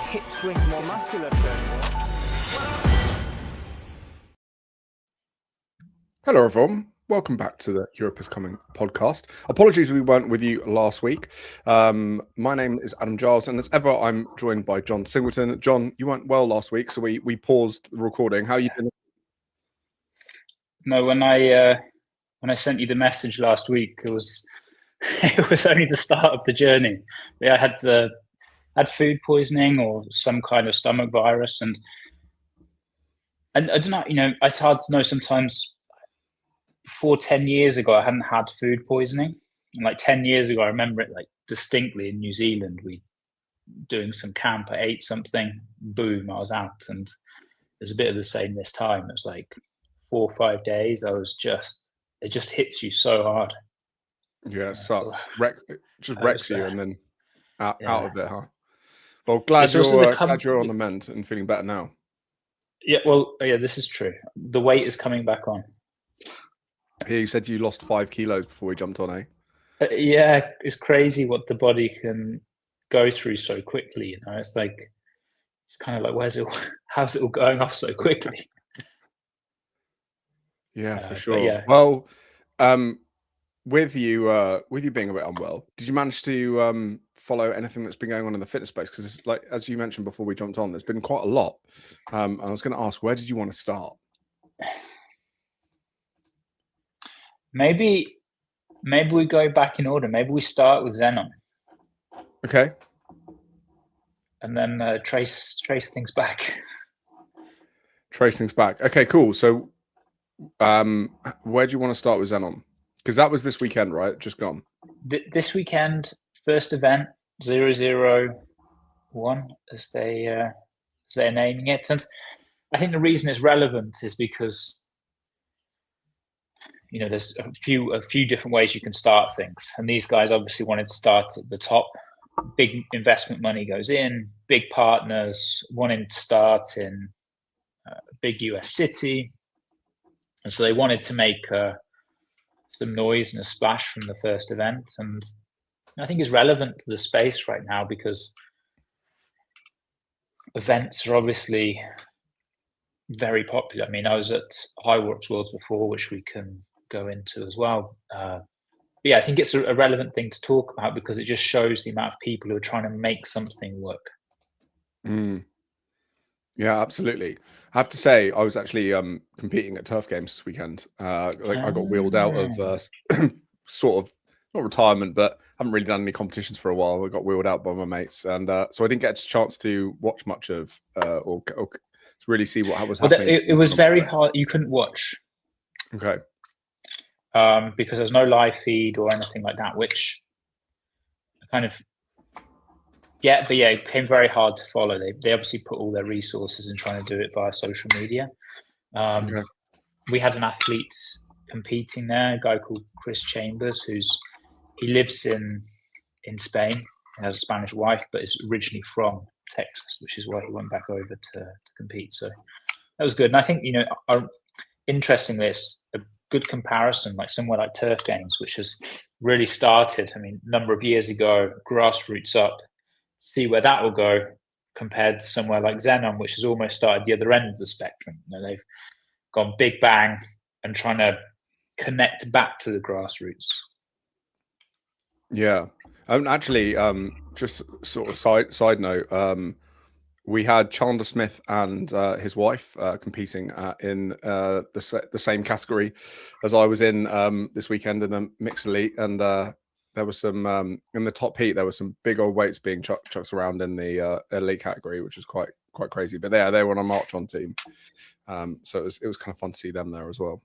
hip swing, more muscular turn. Hello, everyone. Welcome back to the Europe is Coming podcast. Apologies we weren't with you last week. My name is Adam Giles, and as ever, I'm joined by John Singleton. John, you weren't well last week, so we paused the recording. How are you doing? No, when I sent you the message last week, it was only the start of the journey. Yeah, I had food poisoning or some kind of stomach virus, and I don't know. It's hard to know sometimes. Before 10 years ago, I hadn't had food poisoning, and like 10 years ago, I remember it like distinctly in New Zealand. We doing some camp. I ate something, boom, I was out, and it was a bit of the same this time. It was like 4 or 5 days. It just hits you so hard. Yeah, it sucks. It just wrecks you, and then out of it, huh? Well, glad you're on the mend and feeling better now. Yeah, well, yeah, this is true. The weight is coming back on. Yeah, you said you lost 5 kilos before we jumped on, eh? Yeah, it's crazy what the body can go through so quickly. It's like, it's kind of like, how's it all going off so quickly? Yeah, for sure. Yeah. Well, with you being a bit unwell, did you manage to follow anything that's been going on in the fitness space? Because, like as you mentioned before we jumped on, there's been quite a lot. I was going to ask, where did you want to start? Maybe we go back in order. Maybe we start with Xenon. Okay. And then trace things back. Trace things back. Okay, cool. So, where do you want to start with Xenon? Because that was this weekend, right? Just gone. This weekend, first event, 001, as they're naming it. And I think the reason it's relevant is because there's a few different ways you can start things, and these guys obviously wanted to start at the top. Big investment money goes in, big partners wanting to start in a big US city, and so they wanted to make some noise and a splash from the first event. And I think it's relevant to the space right now because events are obviously very popular. I mean, I was at HYROX Worlds before, which we can go into as well. Yeah, I think it's a relevant thing to talk about because it just shows the amount of people who are trying to make something work. Yeah, absolutely. I have to say, I was actually competing at Turf Games this weekend. I got wheeled out of sort of not retirement, but haven't really done any competitions for a while. I got wheeled out by my mates, and so I didn't get a chance to watch much of or to really see what was happening. It was very hard. You couldn't watch. Okay. Because there's no live feed or anything like that, which kind of it became very hard to follow. They obviously put all their resources in trying to do it via social media. Okay. We had an athlete competing there, a guy called Chris Chambers, he lives in Spain. He has a Spanish wife, but is originally from Texas, which is why he went back over to compete. So that was good. And I think, interestingly, it's a good comparison, like somewhere like Turf Games, which has really started, a number of years ago, grassroots up, see where that will go compared to somewhere like Xenon, which has almost started the other end of the spectrum. They've gone big bang and trying to connect back to the grassroots. Yeah. Actually, just sort of side note, we had Chandler Smith and his wife competing in the same category as I was in this weekend in the mixed elite, and there was some in the top heat. There were some big old weights being chucked around in the elite category, which was quite crazy. But they were on a march on team, so it was kind of fun to see them there as well.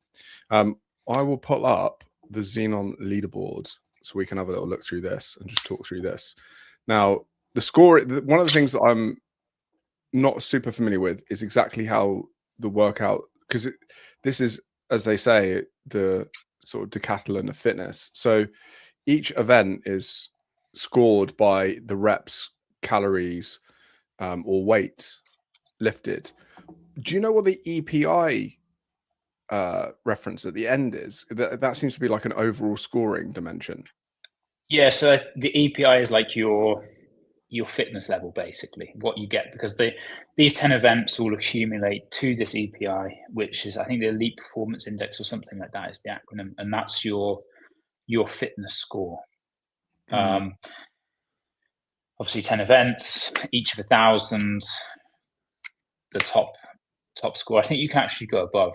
I will pull up the Xenon leaderboard so we can have a little look through this and just talk through this. Now, the score. One of the things that I'm not super familiar with is exactly how the workout, because this is, as they say, the sort of decathlon of fitness. So each event is scored by the reps, calories, or weight lifted. Do you know what the EPI reference at the end is? That seems to be like an overall scoring dimension. Yeah, so the EPI is like your your fitness level, basically, what you get, because these 10 events all accumulate to this EPI, which is, I think, the Elite Performance Index or something like that is the acronym, and that's your fitness score. Obviously 10 events, each of 1,000. The top score, I think you can actually go above,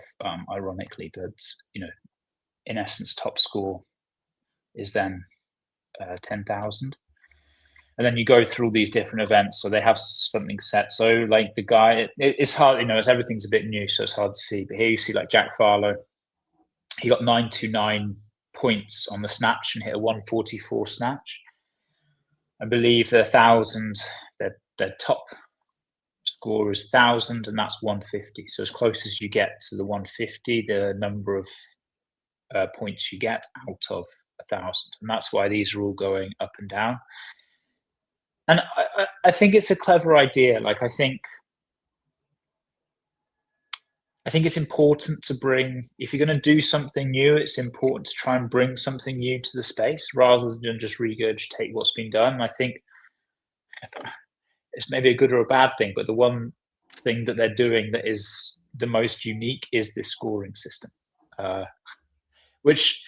ironically, but in essence, top score is then 10,000. And then you go through all these different events, so they have something set. So like the guy, it's hard, as everything's a bit new, so it's hard to see. But here you see like Jack Farlow, he got 929 points on the snatch and hit a 144 snatch. I believe the 1,000, their top score is 1,000, and that's 150. So as close as you get to the 150, the number of points you get out of 1,000, and that's why these are all going up and down. And I think it's a clever idea. Like I think it's important to bring, if you're going to do something new, it's important to try and bring something new to the space rather than just regurgitate what's been done. I think it's maybe a good or a bad thing, but the one thing that they're doing that is the most unique is this scoring system, which,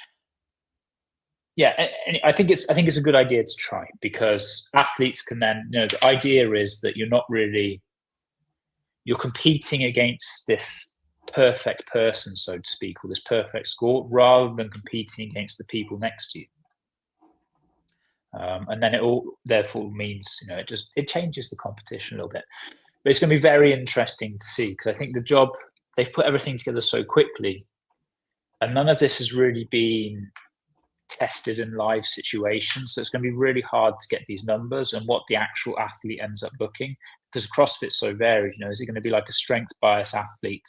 yeah, I think it's a good idea to try, because athletes can then, the idea is that you're competing against this perfect person, so to speak, or this perfect score, rather than competing against the people next to you. And then it all therefore means, it changes the competition a little bit. But it's going to be very interesting to see, because I think they've put everything together so quickly, and none of this has really been tested in live situations. So it's going to be really hard to get these numbers and what the actual athlete ends up looking, because CrossFit's so varied. Is it going to be like a strength bias athlete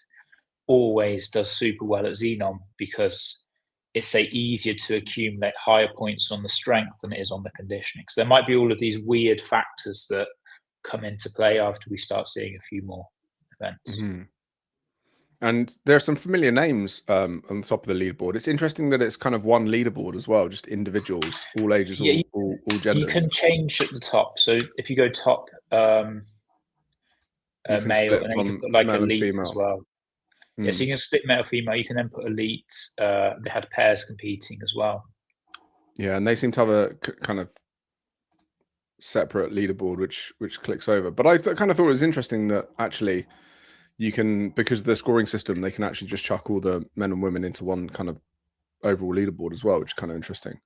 always does super well at Xenon because it's easier to accumulate higher points on the strength than it is on the conditioning? So there might be all of these weird factors that come into play after we start seeing a few more events. Mm-hmm. And there are some familiar names on the top of the leaderboard. It's interesting that it's kind of one leaderboard as well, just individuals, all ages, all genders. You can change at the top. So if you go top male, and then you can put like elite as well. Yeah, so you can split male, female. You can then put elite. They had pairs competing as well. Yeah, and they seem to have a kind of separate leaderboard, which clicks over. But I kind of thought it was interesting that actually you can, because of the scoring system, they can actually just chuck all the men and women into one kind of overall leaderboard as well, which is kind of interesting.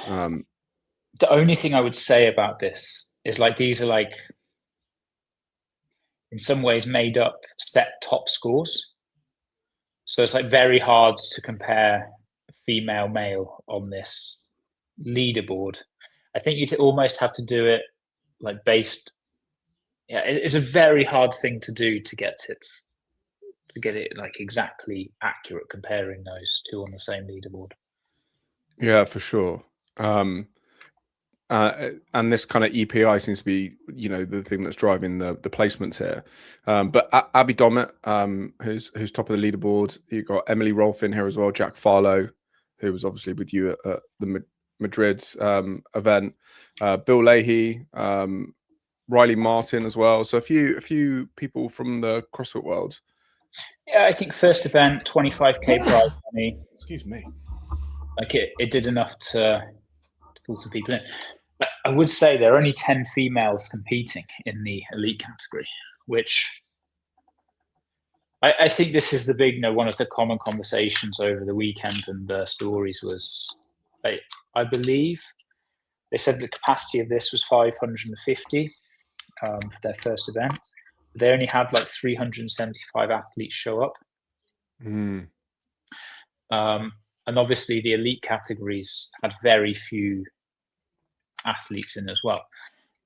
The only thing I would say about this is like these are like in some ways made up set top scores. So it's like very hard to compare female male on this leaderboard. I think you'd almost have to do it like based. Yeah, it's a very hard thing to do to get it like exactly accurate, comparing those two on the same leaderboard. Yeah, for sure. And this kind of EPI seems to be, the thing that's driving the placements here. But Abby Dommett, who's top of the leaderboard. You've got Emily Rolfe in here as well. Jack Farlow, who was obviously with you at the Madrid's event. Bill Leahy, Riley Martin as well. So a few people from the CrossFit world. Yeah, I think first event, 25k prize money. Excuse me. Like it did enough to pull some people in. But I would say there are only 10 females competing in the elite category, which I think this is the big, one of the common conversations over the weekend and the stories was, I believe they said the capacity of this was 550 for their first event. They only had like 375 athletes show up. And obviously the elite categories had very few athletes in as well.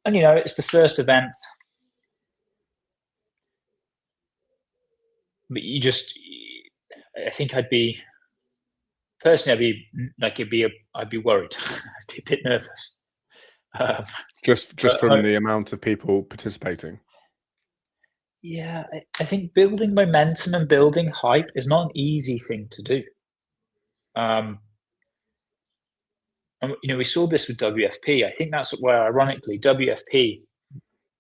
And, it's the first event. But I think I'd be worried. I'd be worried. I'd be a bit nervous. Just from the amount of people participating. Yeah, I think building momentum and building hype is not an easy thing to do. And we saw this with WFP. I think that's where, ironically, WFP,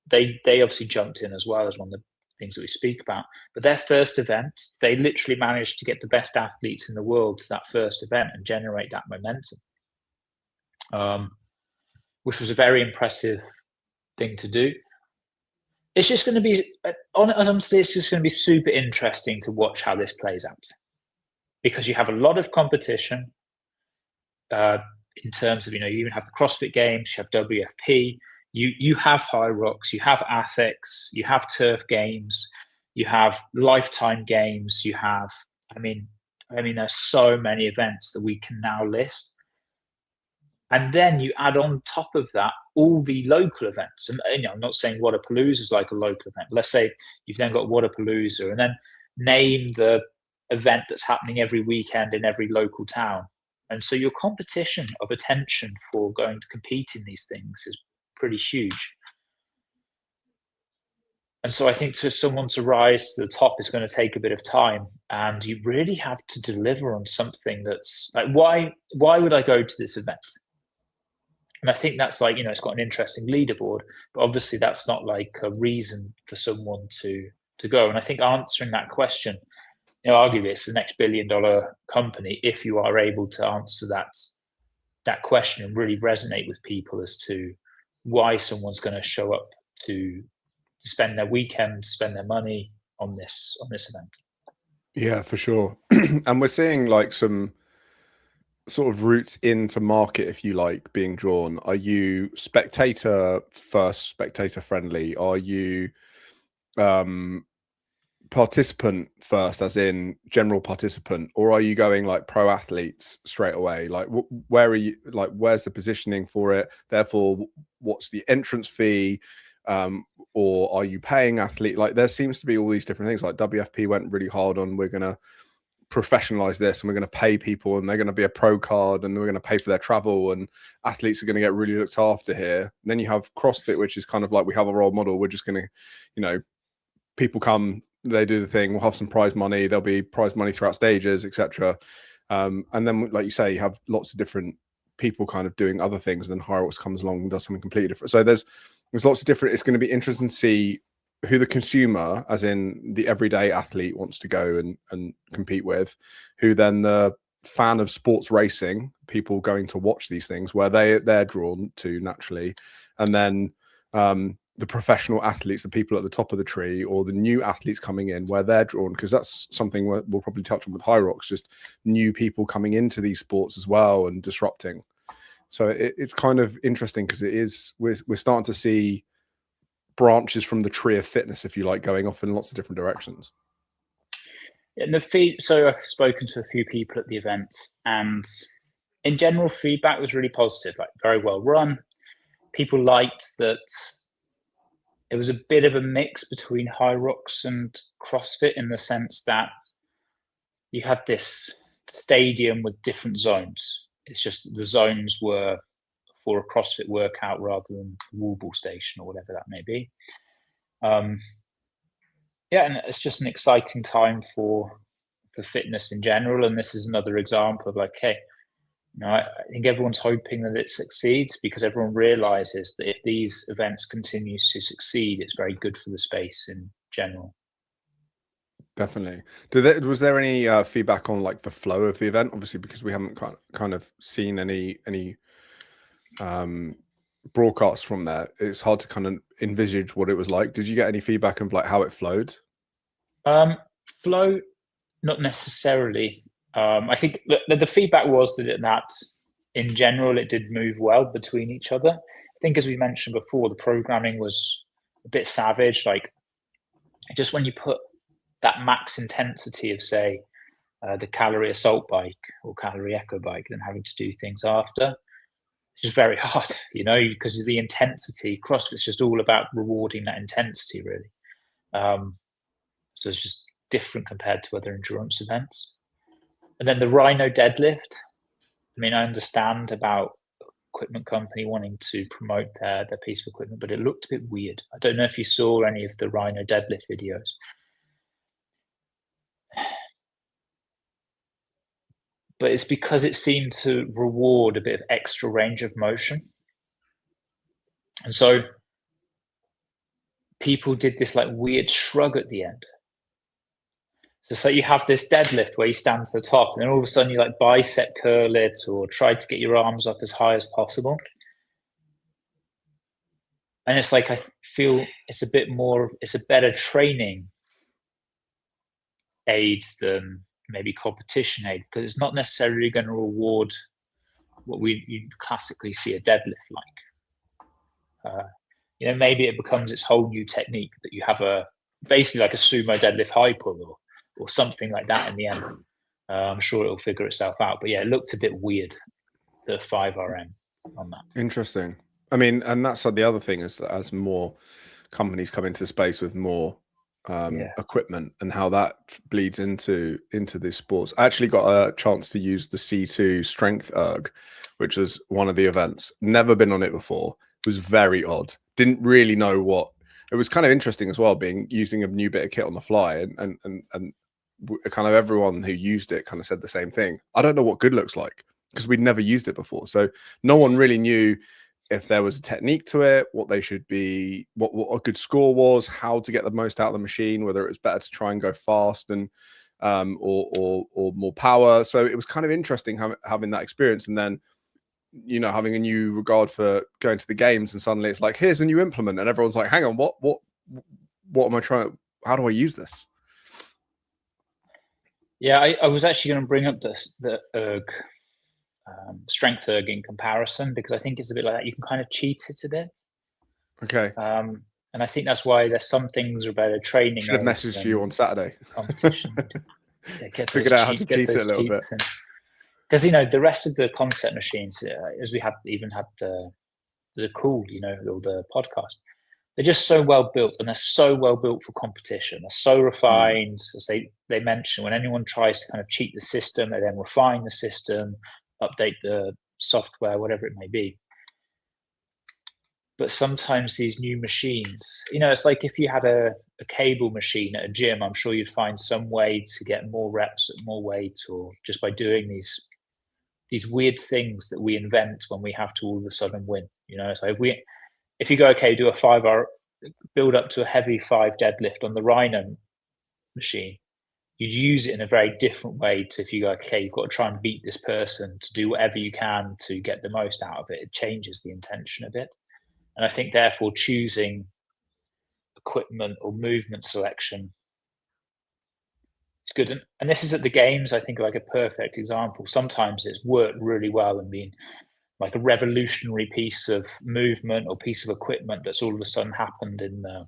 they obviously jumped in as well as one of the things that we speak about. But their first event, they literally managed to get the best athletes in the world to that first event and generate that momentum, which was a very impressive thing to do. It's just going to be, honestly, it's just going to be super interesting to watch how this plays out, because you have a lot of competition in terms of, you even have the CrossFit Games, you have WFP, you have Hyrox, you have Athics, you have Turf Games, you have Lifetime Games, you have, I mean, there's so many events that we can now list. And then you add on top of that all the local events. And I'm not saying Wodapalooza is like a local event. Let's say you've then got Wodapalooza, and then name the event that's happening every weekend in every local town. And so your competition of attention for going to compete in these things is pretty huge. And so I think for someone to rise to the top is going to take a bit of time, and you really have to deliver on something that's like, why would I go to this event? And I think that's like, it's got an interesting leaderboard, but obviously that's not like a reason for someone to go. And I think answering that question, arguably it's the next billion-dollar company if you are able to answer that question and really resonate with people as to why someone's going to show up to spend their weekend, spend their money on this event. Yeah, for sure. And we're seeing like some sort of routes into market, if you like, being drawn. Are you spectator first, spectator friendly? Are you participant first, as in general participant, or are you going like pro athletes straight away? Like where are you, like where's the positioning for it? Therefore, what's the entrance fee? Or are you paying athlete? Like there seems to be all these different things. Like WFP went really hard on, we're going to professionalize this and we're going to pay people and they're going to be a pro card and we're going to pay for their travel and athletes are going to get really looked after here. And then you have CrossFit, which is kind of like, we have a role model. We're just going to, people come, they do the thing, we'll have some prize money, there'll be prize money throughout stages, etc. And then, like you say, you have lots of different people kind of doing other things, and then Hyrox comes along and does something completely different. So there's lots of different, it's going to be interesting to see who the consumer, as in the everyday athlete, wants to go and compete with, who then the fan of sports racing, people going to watch these things, where they're drawn to naturally, and then the professional athletes, the people at the top of the tree, or the new athletes coming in, where they're drawn, because that's something we'll probably touch on with Hyrox, just new people coming into these sports as well and disrupting. So it's kind of interesting, because we're starting to see branches from the tree of fitness, if you like, going off in lots of different directions. And so I've spoken to a few people at the event, and in general, feedback was really positive, like very well run. People liked that it was a bit of a mix between Hyrox and CrossFit, in the sense that you had this stadium with different zones. It's just the zones were for a CrossFit workout rather than a wall ball station or whatever that may be. And it's just an exciting time for fitness in general. And this is another example of like, hey, I think everyone's hoping that it succeeds, because everyone realizes that if these events continue to succeed, it's very good for the space in general. Definitely. Was there any feedback on like the flow of the event? Obviously, because we haven't kind of seen any broadcasts from there, it's hard to kind of envisage what it was like. Did you get any feedback of like how it flowed? Flow, not necessarily. I think the feedback was that in general it did move well between each other. I think, as we mentioned before, the programming was a bit savage. Like, just when you put that max intensity of, say, the calorie assault bike or calorie echo bike, then having to do things after, it's just very hard, because of the intensity. CrossFit's just all about rewarding that intensity, really. So it's just different compared to other endurance events. And then the Rhino deadlift. I mean, I understand about equipment company wanting to promote their piece of equipment, but it looked a bit weird. I don't know if you saw any of the Rhino deadlift videos. but it's because it seemed to reward a bit of extra range of motion. And so people did this like weird shrug at the end. So you have this deadlift where you stand to the top, and then all of a sudden you like bicep curl it or try to get your arms up as high as possible. And it's like, I feel it's a better training aid than maybe competition aid, because it's not necessarily going to reward what you classically see a deadlift like. Maybe it becomes its whole new technique that you have basically like a sumo deadlift high pull or something like that in the end. I'm sure it'll figure itself out. But yeah, it looked a bit weird, the 5RM on that. Interesting. I mean, and that's the other thing is that as more companies come into the space with more equipment and how that bleeds into these sports. I actually got a chance to use the C2 Strength Erg, which was one of the events. Never been on it before. It was very odd. Didn't really know what. It was kind of interesting as well, using a new bit of kit on the fly, and kind of everyone who used it kind of said the same thing. I don't know what good looks like because we'd never used it before, so no one really knew if there was a technique to it, what they should be, what a good score was, how to get the most out of the machine, whether it was better to try and go fast and or more power. So it was kind of interesting having that experience, and then having a new regard for going to the games, and suddenly it's like, here's a new implement, and everyone's like, hang on, what am I trying? How do I use this? Yeah, I was actually going to bring up the erg. Strength erg in comparison, because I think it's a bit like that. You can kind of cheat it a bit. Okay. And I think that's why there's some things are better training. Should have messaged you on Saturday. Competition. Figured out how to cheat it a little bit. Because the rest of the concept machines, as we had the Cool, or the podcast, they're just so well built, and they're so well built for competition. They're so refined, as they mention. When anyone tries to kind of cheat the system, they then refine the system, update the software, whatever it may be. But sometimes these new machines, it's like if you had a cable machine at a gym, I'm sure you'd find some way to get more reps at more weight, or just by doing these weird things that we invent when we have to all of a sudden win. It's like if you go, okay, do a 5-hour build up to a heavy 5 deadlift on the Rhino machine, you'd use it in a very different way to if you go, okay, you've got to try and beat this person, to do whatever you can to get the most out of it. It changes the intention a bit. And I think therefore choosing equipment or movement selection is good. And this is at the games, I think, like a perfect example. Sometimes it's worked really well and been like a revolutionary piece of movement or piece of equipment that's all of a sudden happened in the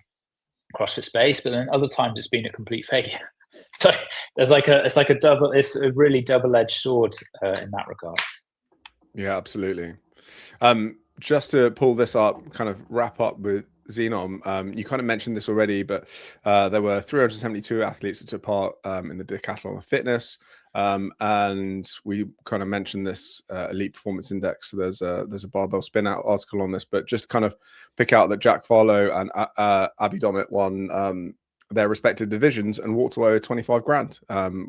CrossFit space, but then other times it's been a complete failure. So it's a really double-edged sword in that regard. Yeah, absolutely. Just to pull this up, kind of wrap up with Xenon, you kind of mentioned this already, but there were 372 athletes that took part in the Decathlon of Fitness, and we kind of mentioned this Elite Performance Index. So there's a barbell spin out article on this, but just kind of pick out that Jack Farlow and Abby Domit won their respective divisions and walked away with 25 grand,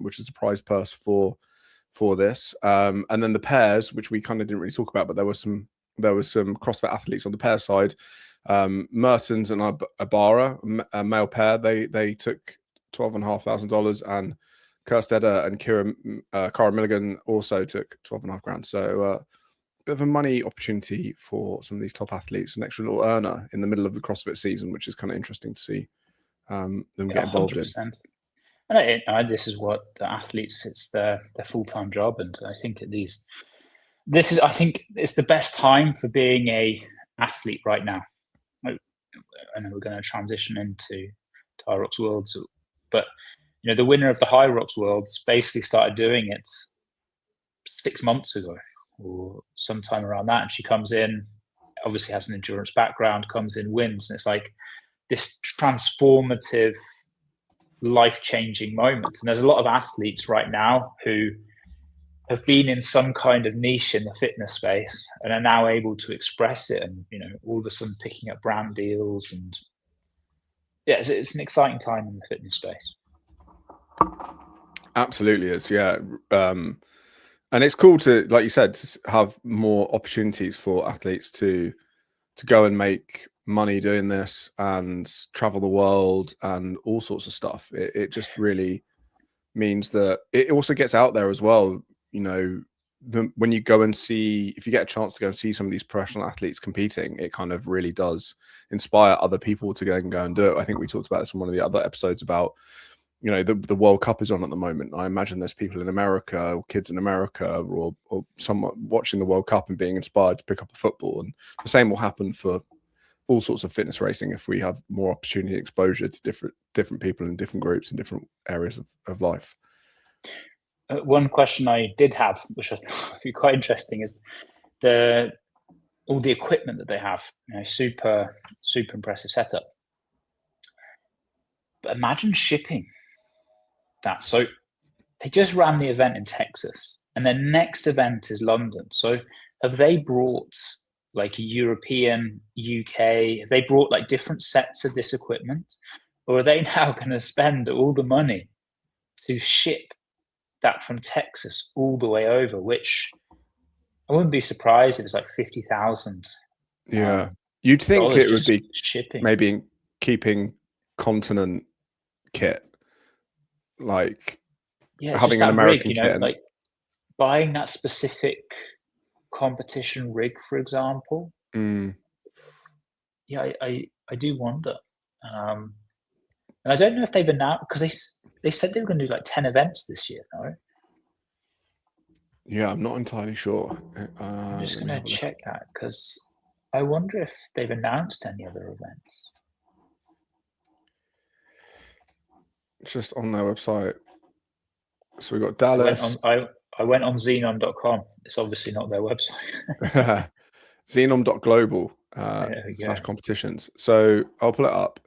which is the prize purse for this. And then the pairs, which we kind of didn't really talk about, but there was some CrossFit athletes on the pair side. Mertens and Ibarra, a male pair, they took $12,500, and Kerstetter and Cara Milligan also took 12.5 grand. So a bit of a money opportunity for some of these top athletes, an extra little earner in the middle of the CrossFit season, which is kind of interesting to see them get involved 100%. In. And this is what the athletes, it's their full-time job. And I think I think it's the best time for being a athlete right now. I know we're going to transition into Hyrox Worlds, but the winner of the Hyrox Worlds basically started doing it 6 months ago or sometime around that. And she comes in, obviously has an endurance background, comes in, wins. And it's like this transformative, life-changing moment. And there's a lot of athletes right now who have been in some kind of niche in the fitness space and are now able to express it, and all of a sudden picking up brand deals. And yeah, it's an exciting time in the fitness space. Absolutely is. Yeah. And it's cool to, like you said, to have more opportunities for athletes to go and make money doing this and travel the world and all sorts of stuff. It just really means that it also gets out there as well. You know, when you go and see, if you get a chance to go and see some of these professional athletes competing, it kind of really does inspire other people to go and do it. I think we talked about this in one of the other episodes about, you know, the World Cup is on at the moment. I imagine there's people in America or kids in America or someone watching the World Cup and being inspired to pick up a football. And the same will happen for all sorts of fitness racing if we have more opportunity and exposure to different people in different groups in different areas of life. One question I did have, which I thought would be quite interesting, is all the equipment that they have. You know, super impressive setup. But imagine shipping that. So they just ran the event in Texas, and their next event is London. So have they brought like a European, UK? Have they brought like different sets of this equipment, or are they now going to spend all the money to ship that from Texas all the way over? Which I wouldn't be surprised if it's like 50,000. Yeah, you'd think it would be shipping, maybe keeping continent kit, like having an American rig, kit, like buying that specific competition rig, for example. Yeah, I do wonder, and I don't know if they've announced, because they said they were going to do like 10 events this year. No. Yeah, I'm not entirely sure. I'm just going to check that, because I wonder if they've announced any other events. Just on their website. So we got Dallas. I went on Xenon.com. It's obviously not their website. Xenon.global / competitions. So I'll pull it up.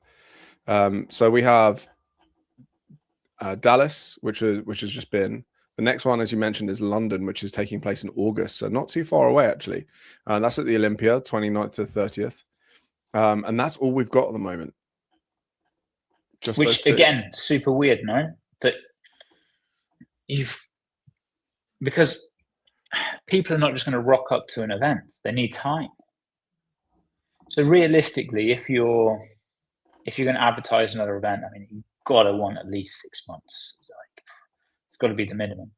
So we have Dallas, which has just been. The next one, as you mentioned, is London, which is taking place in August. So not too far away, actually. That's at the Olympia, 29th to 30th. And that's all we've got at the moment. Which, again, super weird, no? That because people are not just going to rock up to an event. They need time. So realistically, if you're going to advertise another event, I mean, you've got to want at least 6 months. It's got to be the minimum.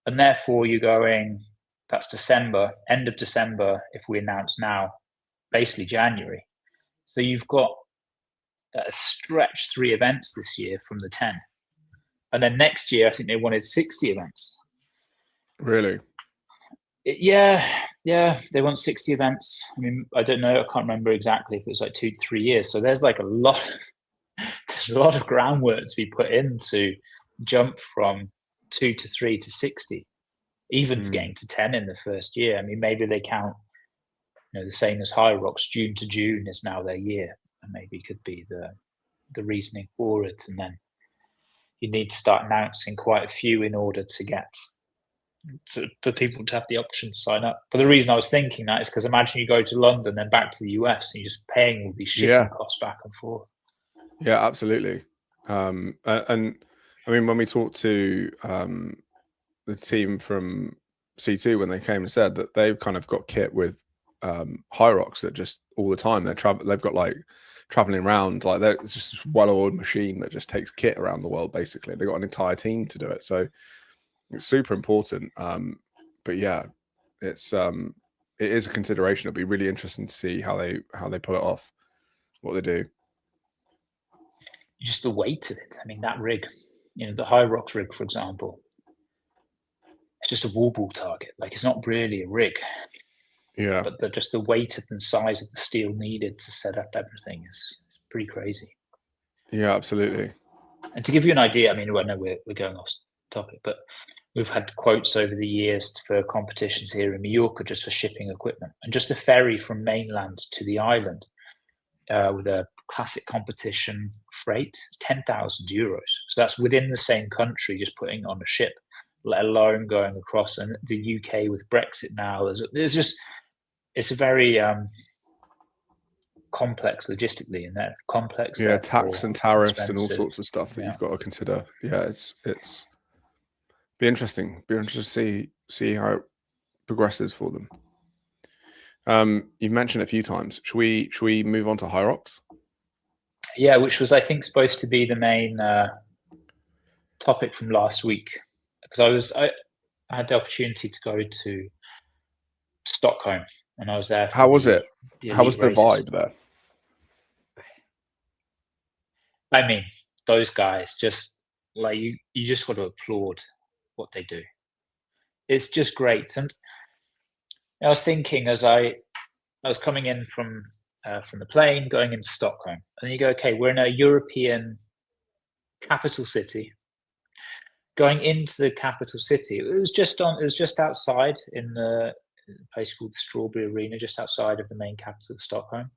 And therefore you're going, that's December, end of December, if we announce now, basically January. So you've got a stretch 3 events this year from the 10. And then next year, I think they wanted 60 events. Really? Yeah, they want 60 events. I mean, I don't know, I can't remember exactly if it was like 2 to 3 years. So there's like a lot of groundwork to be put in to jump from 2 to 3 to 60, even to getting to 10 in the first year. I mean, maybe they count, the same as Hyrox, June to June is now their year, and maybe could be the reasoning for it. And then you need to start announcing quite a few in order to get for people to have the option to sign up. But the reason I was thinking that is because imagine you go to London, then back to the US, and you're just paying all these shipping costs back and forth. Yeah, absolutely. And I mean, when we talked to the team from C2 when they came and said that they've kind of got kit with Hyrox that just all the time they've got like traveling around, like it's just this well-oiled machine that just takes kit around the world. Basically, they got an entire team to do it, so it's super important. But yeah, it is a consideration. It'll be really interesting to see how they pull it off, what they do. Just the weight of it. I mean, that rig, the Hyrox rig, for example, it's just a wall ball target. Like, it's not really a rig. Yeah. But just the weight of the size of the steel needed to set up everything is pretty crazy. Yeah, absolutely. And to give you an idea, I mean, I know we're going off topic, but we've had quotes over the years for competitions here in Mallorca just for shipping equipment. And just the ferry from mainland to the island with a classic competition freight is 10,000 euros. So that's within the same country, just putting on a ship, let alone going across. And the UK with Brexit now, it's a very complex logistically, and that complex. Yeah, tax and tariffs expensive. And all sorts of stuff that you've got to consider. Yeah, it's be interesting. Be interesting to see see how it progresses for them. You've mentioned it a few times. Should we move on to Hyrox? Yeah, which was, I think, supposed to be the main topic from last week, because I had the opportunity to go to Stockholm, and I was there. How was it? How was the races. vibe there? I mean, those guys, just like you just got to applaud what they do. It's just great. And I was thinking as I was coming in from the plane, going into Stockholm, and then you go, okay, we're in a European capital city. Going into the capital city, it was just outside in a place called Strawberry Arena, just outside of the main capital of Stockholm.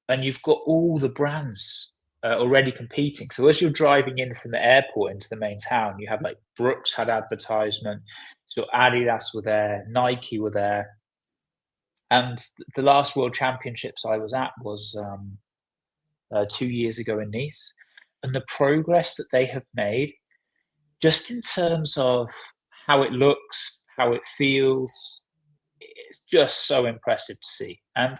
And you've got all the brands already competing. So as you're driving in from the airport into the main town, you had like Brooks had advertisement, so Adidas were there, Nike were there. And the last World Championships I was at was 2 years ago in Nice. And the progress that they have made, just in terms of how it looks, how it feels, it's just so impressive to see. And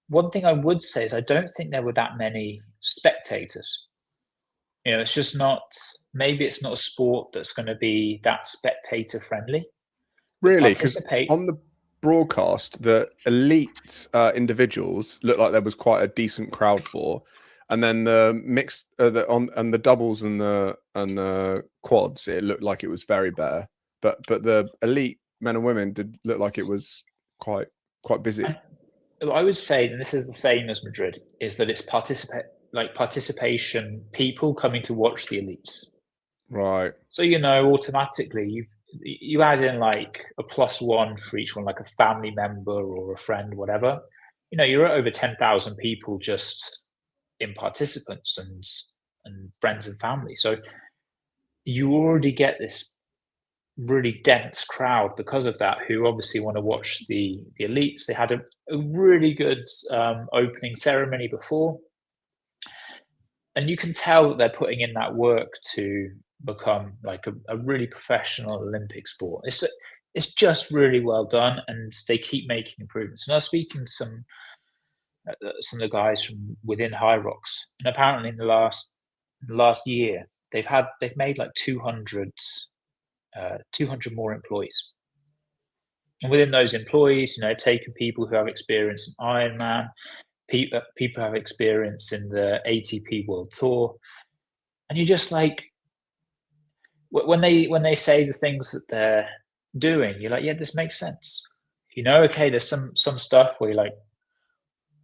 one thing I would say is I don't think there were that many spectators. You know, it's just not, maybe it's not a sport that's going to be that spectator friendly. Really? Because on the broadcast, the elite individuals looked like there was quite a decent crowd for, and then the mixed and the doubles and the quads, it looked like it was very bare. But the elite men and women did look like it was quite busy. I would say, and this is the same as Madrid, is that it's participation, people coming to watch the elites. Right. So, you know, automatically you add in like a +1 for each one, like a family member or a friend, whatever. You know, you're at over 10,000 people just in participants and friends and family. So you already get this really dense crowd because of that, who obviously want to watch the elites. They had a really good opening ceremony before, and you can tell that they're putting in that work to become like a really professional Olympic sport. It's just really well done, and they keep making improvements. And I was speaking to some of the guys from within Hyrox, and apparently in the last year they've made like 200 more employees. And within those employees, you know, taking people who have experience in Ironman, people who have experience in the ATP World Tour. And you just like, when they say the things that they're doing, you're like, yeah, this makes sense. You know, okay, there's some stuff where you're like,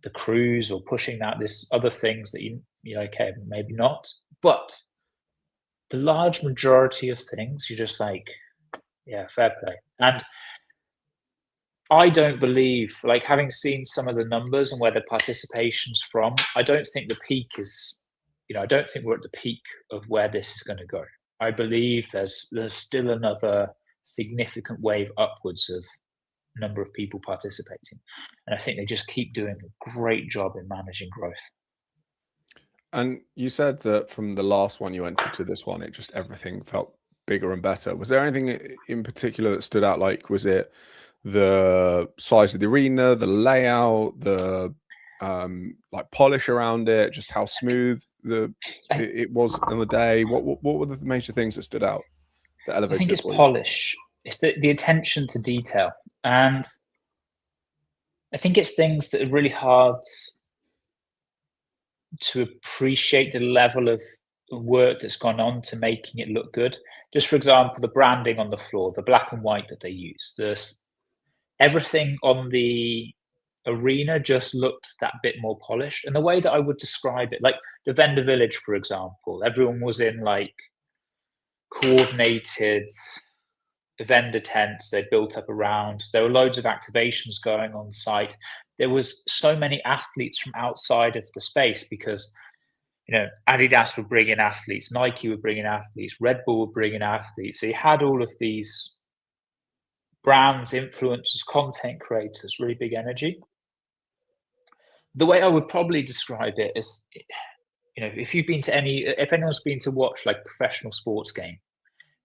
the cruise or pushing out this other things that you're like, okay, maybe not. But the large majority of things, you're just like, yeah, fair play. And I don't believe, like, having seen some of the numbers and where the participation's from, I don't think the peak is, you know, I don't think we're at the peak of where this is going to go. I believe there's still another significant wave upwards of number of people participating. And I think they just keep doing a great job in managing growth. And you said that from the last one you entered to this one, it just everything felt bigger and better. Was there anything in particular that stood out? Like, was it the size of the arena, the layout, the like polish around it, just how smooth it was on the day? What were the major things that stood out? That elevated? I think it's polish. It's the attention to detail, and I think it's things that are really hard to appreciate the level of work that's gone on to making it look good. Just for example, the branding on the floor, the black and white that they use, everything on the arena just looked that bit more polished. And the way that I would describe it, like the vendor village, for example, everyone was in like coordinated vendor tents they built up around. There were loads of activations going on site. There was so many athletes from outside of the space because, you know, Adidas would bring in athletes, Nike would bring in athletes, Red Bull would bring in athletes. So you had all of these brands, influencers, content creators, really big energy. The way I would probably describe it is, you know, if anyone's been to watch like professional sports game,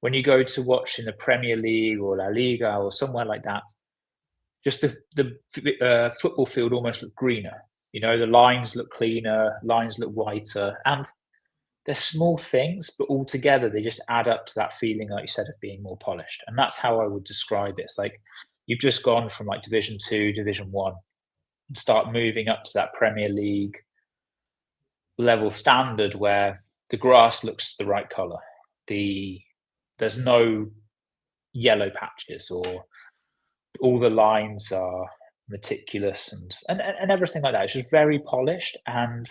when you go to watch in the Premier League or La Liga or somewhere like that, just the football field almost look greener. You know, the lines look cleaner, lines look whiter, and they're small things, but all together they just add up to that feeling, like you said, of being more polished. And that's how I would describe it. It's like you've just gone from like Division 2, Division 1, and start moving up to that Premier League level standard where the grass looks the right color. There's no yellow patches, or all the lines are meticulous and everything like that. It's just very polished, and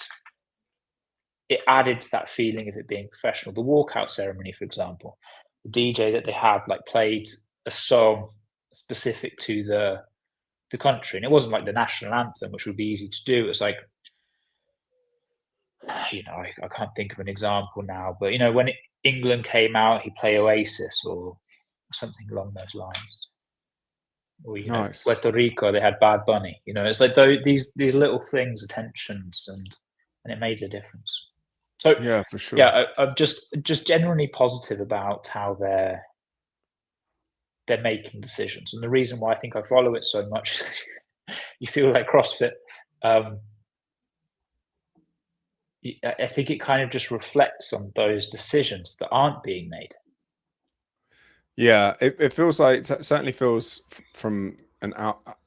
it added to that feeling of it being professional. The walkout ceremony, for example, the DJ that they had like played a song specific to the country, and it wasn't like the national anthem, which would be easy to do. It was like, you know, I can't think of an example now, but you know, when England came out, he played Oasis or something along those lines. Or you know, Puerto Rico, they had Bad Bunny. You know, it's like these little things, attentions, and it made a difference. So yeah, for sure. Yeah, I'm just generally positive about how they're making decisions, and the reason why I think I follow it so much is you feel like CrossFit. I think it kind of just reflects on those decisions that aren't being made. Yeah, it feels like, certainly feels from an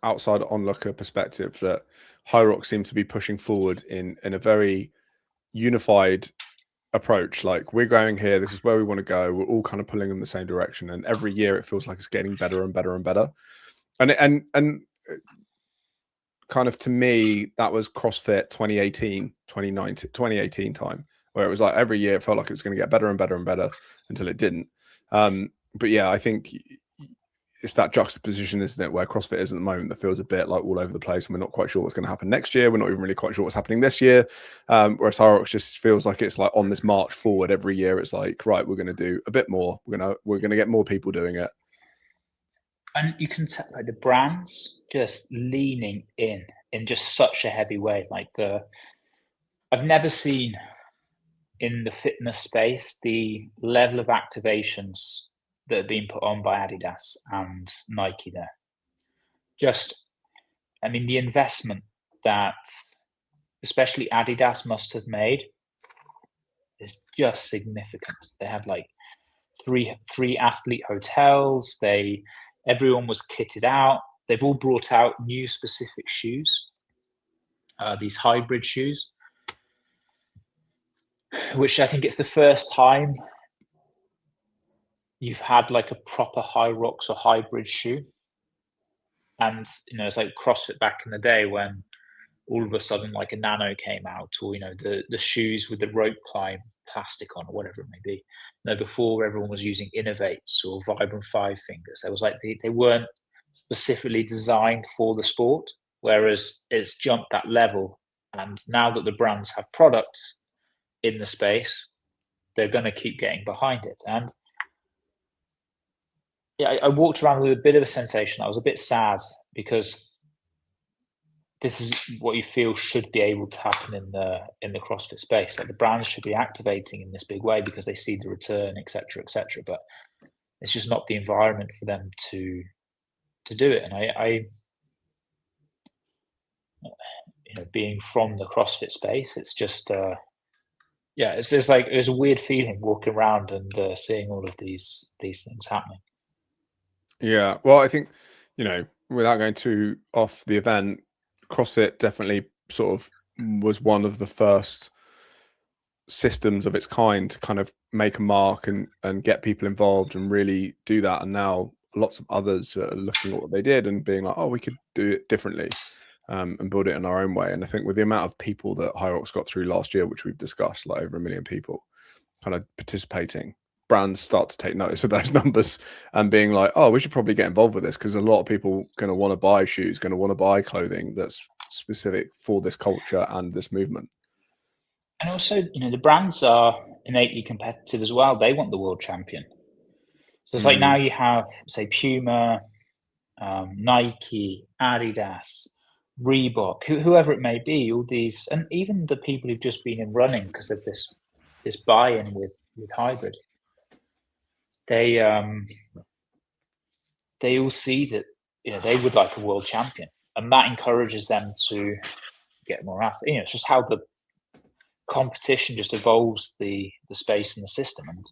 outside onlooker perspective that Hyrox seems to be pushing forward in a very unified approach. Like, we're going here, this is where we want to go, we're all kind of pulling in the same direction, and every year it feels like it's getting better and better and better. And kind of, to me, that was CrossFit 2018 time, where it was like every year it felt like it was going to get better and better and better until it didn't. But yeah, I think it's that juxtaposition, isn't it, where CrossFit is at the moment that feels a bit like all over the place, and we're not quite sure what's going to happen next year. We're not even really quite sure what's happening this year. Whereas Hyrox just feels like it's like on this march forward every year. It's like, right, we're going to do a bit more. We're going to get more people doing it. And you can tell, like, the brands just leaning in just such a heavy way. Like I've never seen in the fitness space the level of activations that have been put on by Adidas and Nike there. Just, I mean, the investment that especially Adidas must have made is just significant. They had like three athlete hotels. Everyone was kitted out. They've all brought out new specific shoes, these hybrid shoes, which I think it's the first time you've had like a proper Hyrox or hybrid shoe. And, you know, it's like CrossFit back in the day when all of a sudden like a Nano came out, or, you know, the shoes with the rope climb plastic on, or whatever it may be. You know, before everyone was using Innovates or Vibram Five Fingers. There was like they weren't specifically designed for the sport, whereas it's jumped that level. And now that the brands have products in the space, they're going to keep getting behind it. And yeah, I walked around with a bit of a sensation. I was a bit sad because this is what you feel should be able to happen in the CrossFit space. Like, the brands should be activating in this big way because they see the return, etc., etc. But it's just not the environment for them to do it. And I you know, being from the CrossFit space, it's just it's just like, it was a weird feeling walking around and seeing all of these things happening. Yeah, well, I think, you know, without going too off the event, CrossFit definitely sort of was one of the first systems of its kind to kind of make a mark and get people involved and really do that. And now lots of others are looking at what they did and being like, oh, we could do it differently, and build it in our own way. And I think with the amount of people that Hyrox got through last year, which we've discussed, like over 1 million people kind of participating, brands start to take notice of those numbers and being like, oh, we should probably get involved with this, because a lot of people going to want to buy shoes, going to want to buy clothing that's specific for this culture and this movement. And also, you know, the brands are innately competitive as well. They want the world champion. So it's like, now you have, say, Puma, Nike, Adidas, Reebok, whoever it may be, all these, and even the people who've just been in running because of this buy-in with hybrid. they all see that they would like a world champion, and that encourages them to get more athletes. It's just how the competition just evolves the space and the system, and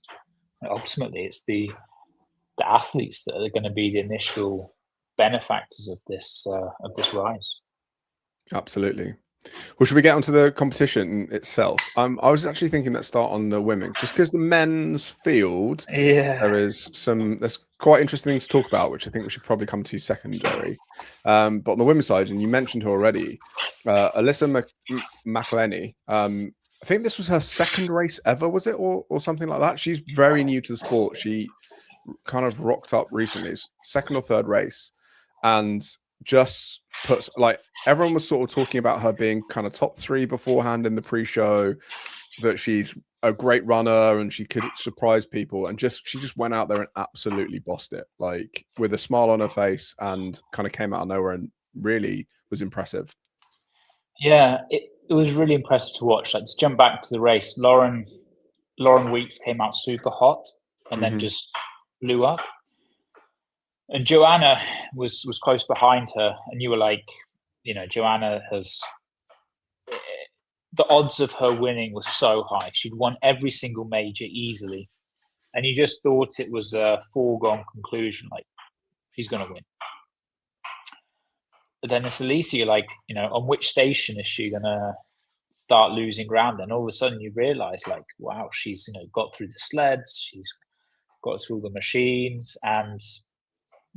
ultimately it's the athletes that are going to be the initial benefactors of this rise. Absolutely. Well, should we get onto the competition itself? I was actually thinking let's start on the women, just because the men's field, there's quite interesting things to talk about, which I think we should probably come to secondary. But on the women's side, and you mentioned her already, Alyssa McElhenney, I think this was her second race ever, was it, or something like that? She's very new to the sport. She kind of rocked up recently, second or third race, and just puts, like, everyone was sort of talking about her being kind of top 3 beforehand in the pre-show, that she's a great runner and she could surprise people, and she just went out there and absolutely bossed it, like with a smile on her face, and kind of came out of nowhere and really was impressive. Yeah, it was really impressive to watch. Like, to jump back to the race, Lauren Weeks came out super hot and then just blew up. And Joanna was close behind her, and you were like, Joanna has, the odds of her winning was so high. She'd won every single major easily, and you just thought it was a foregone conclusion, like she's going to win. But then it's Elise, you're like, on which station is she going to start losing ground? And all of a sudden you realize, like, wow, she's got through the sleds, she's got through the machines, and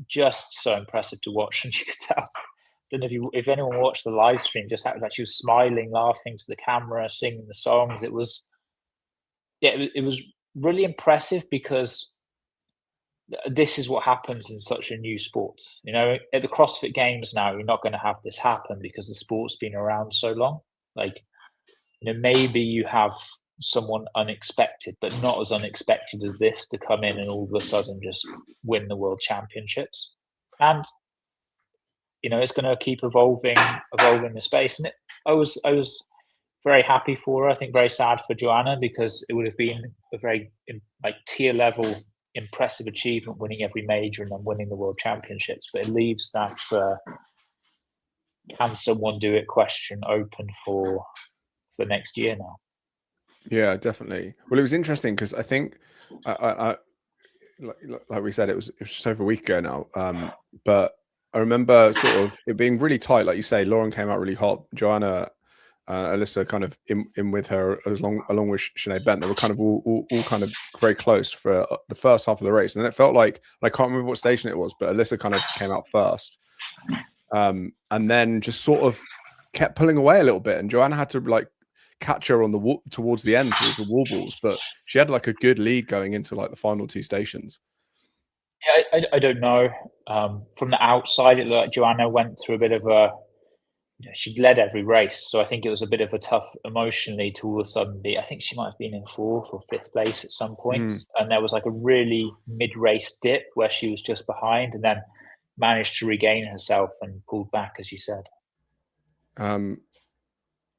just so impressive to watch. And you could tell, I don't know if anyone watched the live stream, just how, like, she was smiling, laughing to the camera, singing the songs. It was really impressive, because this is what happens in such a new sport. At the CrossFit Games now, you're not going to have this happen because the sport's been around so long. Like, maybe you have someone unexpected, but not as unexpected as this, to come in and all of a sudden just win the world championships. And it's going to keep evolving the space. And I was very happy for her. I think very sad for Joanna, because it would have been a very tier level impressive achievement, winning every major and then winning the world championships. But it leaves that can someone do it question open for next year now. Yeah, definitely. Well, it was interesting because I think, like we said, it was just over a week ago now. But I remember sort of it being really tight, like you say. Lauren came out really hot. Joanna, Alyssa, kind of in with her, along with Sinead Bent. They were kind of all kind of very close for the first half of the race, and then it felt like, I can't remember what station it was, but Alyssa kind of came out first, and then just sort of kept pulling away a little bit, and Joanna had to catch her on towards the end, towards the wall balls, but she had like a good lead going into like the final 2 stations. Yeah, I don't know. From the outside, it looked like Joanna went through a bit of a, she'd led every race, so I think it was a bit of a tough emotionally to all of a sudden be, I think she might have been in 4th or 5th place at some point, and there was like a really mid-race dip where she was just behind, and then managed to regain herself and pulled back, as you said.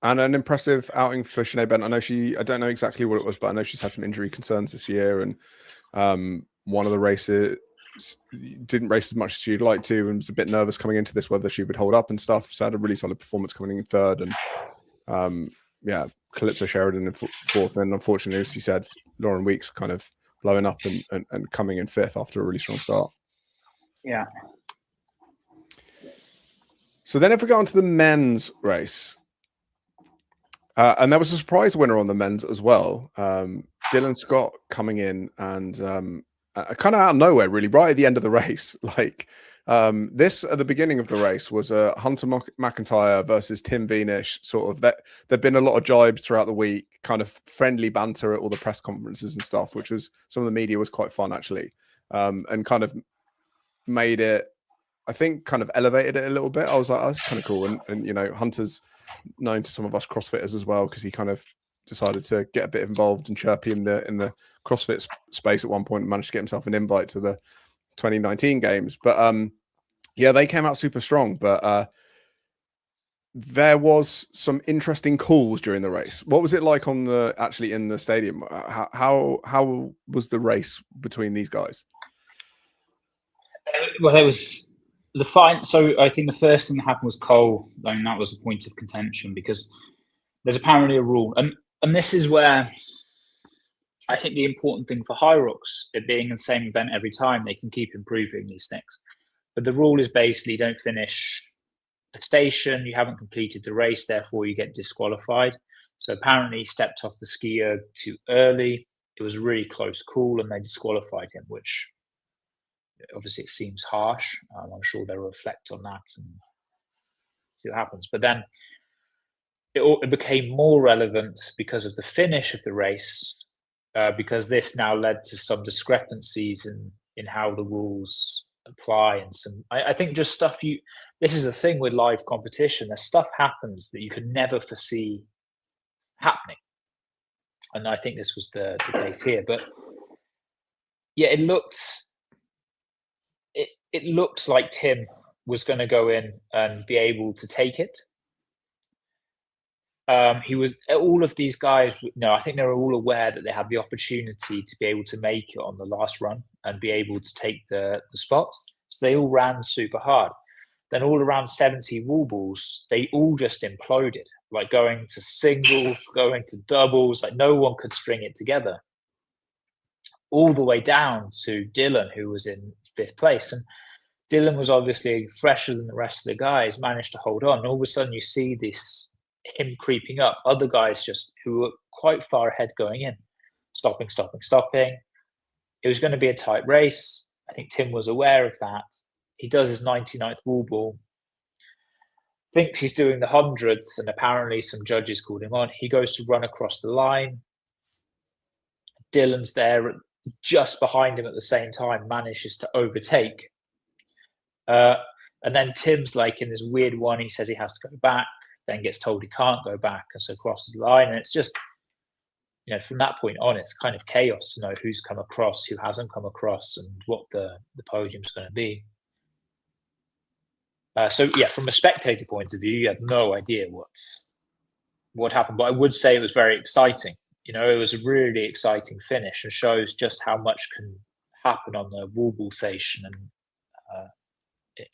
And an impressive outing for Sinead Bent. I don't know exactly what it was, but I know she's had some injury concerns this year, and one of the races didn't race as much as she'd like to, and was a bit nervous coming into this whether she would hold up and stuff. So had a really solid performance coming in 3rd, and Calypso Sheridan in 4th, and unfortunately, as you said, Lauren Weeks kind of blowing up and coming in 5th after a really strong start. Yeah. So then if we go on to the men's race, and there was a surprise winner on the men's as well. Dylan Scott coming in and kind of out of nowhere, really, right at the end of the race. Like, this at the beginning of the race was Hunter McIntyre versus Tim Beanish. Sort of that there'd been a lot of jibes throughout the week, kind of friendly banter at all the press conferences and stuff, which was, some of the media was quite fun actually, and kind of made it, I think, kind of elevated it a little bit. I was like, oh, that's kind of cool. And Hunter's known to some of us CrossFitters as well, because he kind of decided to get a bit involved and chirpy in the CrossFit space at one point, and managed to get himself an invite to the 2019 games. But they came out super strong. But there was some interesting calls during the race. What was it like on the actually in the stadium? How was the race between these guys? Well, it was the fine. So I think the first thing that happened was Cole. I mean, that was a point of contention because there's apparently a rule, and this is where I think the important thing for Hyrox, it being the same event every time, they can keep improving these things. But the rule is basically don't finish a station, you haven't completed the race, therefore you get disqualified. So apparently he stepped off the skier too early. It was a really close call and they disqualified him, which obviously it seems harsh. I'm sure they'll reflect on that and see what happens. But then it became more relevant because of the finish of the race, because this now led to some discrepancies in how the rules apply and some I think just stuff this is the thing with live competition, there's stuff happens that you can never foresee happening, and I think this was the case here. But yeah, it looked like Tim was going to go in and be able to take it. He was, all of these guys, I think they were all aware that they had the opportunity to be able to make it on the last run and be able to take the spot. So they all ran super hard. Then all around 70 wall balls, they all just imploded, like going to singles, going to doubles, like no one could string it together. All the way down to Dylan, who was in 5th place. And Dylan was obviously fresher than the rest of the guys, managed to hold on. And all of a sudden you see him creeping up, other guys just who were quite far ahead going in, stopping. It was going to be a tight race. I think Tim was aware of that. He does his 99th wall ball, thinks he's doing the 100th, and apparently some judges called him on. He goes to run across the line. Dylan's there just behind him at the same time, manages to overtake. And then Tim's like in this weird one, he says he has to go back, then gets told he can't go back, and so crosses the line. And it's just, from that point on, it's kind of chaos to know who's come across, who hasn't come across, and what the podium's going to be. So yeah, from a spectator point of view, you had no idea what happened. But I would say it was very exciting. It was a really exciting finish and shows just how much can happen on the wall ball station and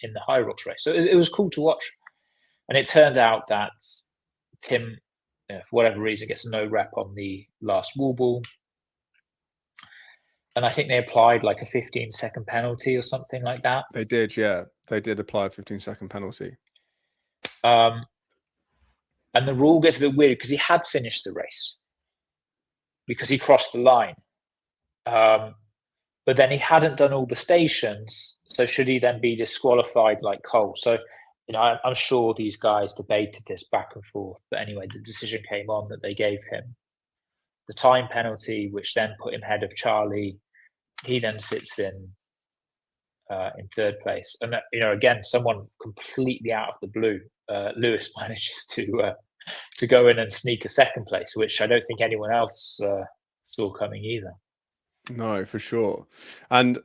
in the Hyrox race. So it was cool to watch. And it turned out that Tim, for whatever reason, gets no rep on the last wall ball. And I think they applied like a 15-second penalty or something like that. They did, yeah. They did apply a 15-second penalty. And the rule gets a bit weird because he had finished the race because he crossed the line. But then he hadn't done all the stations. So should he then be disqualified like Cole? So, I'm sure these guys debated this back and forth. But anyway, the decision came on that they gave him the time penalty, which then put him ahead of Charlie. He then sits in 3rd place. And, again, someone completely out of the blue, Lewis manages to go in and sneak a 2nd place, which I don't think anyone else saw coming either. No, for sure. And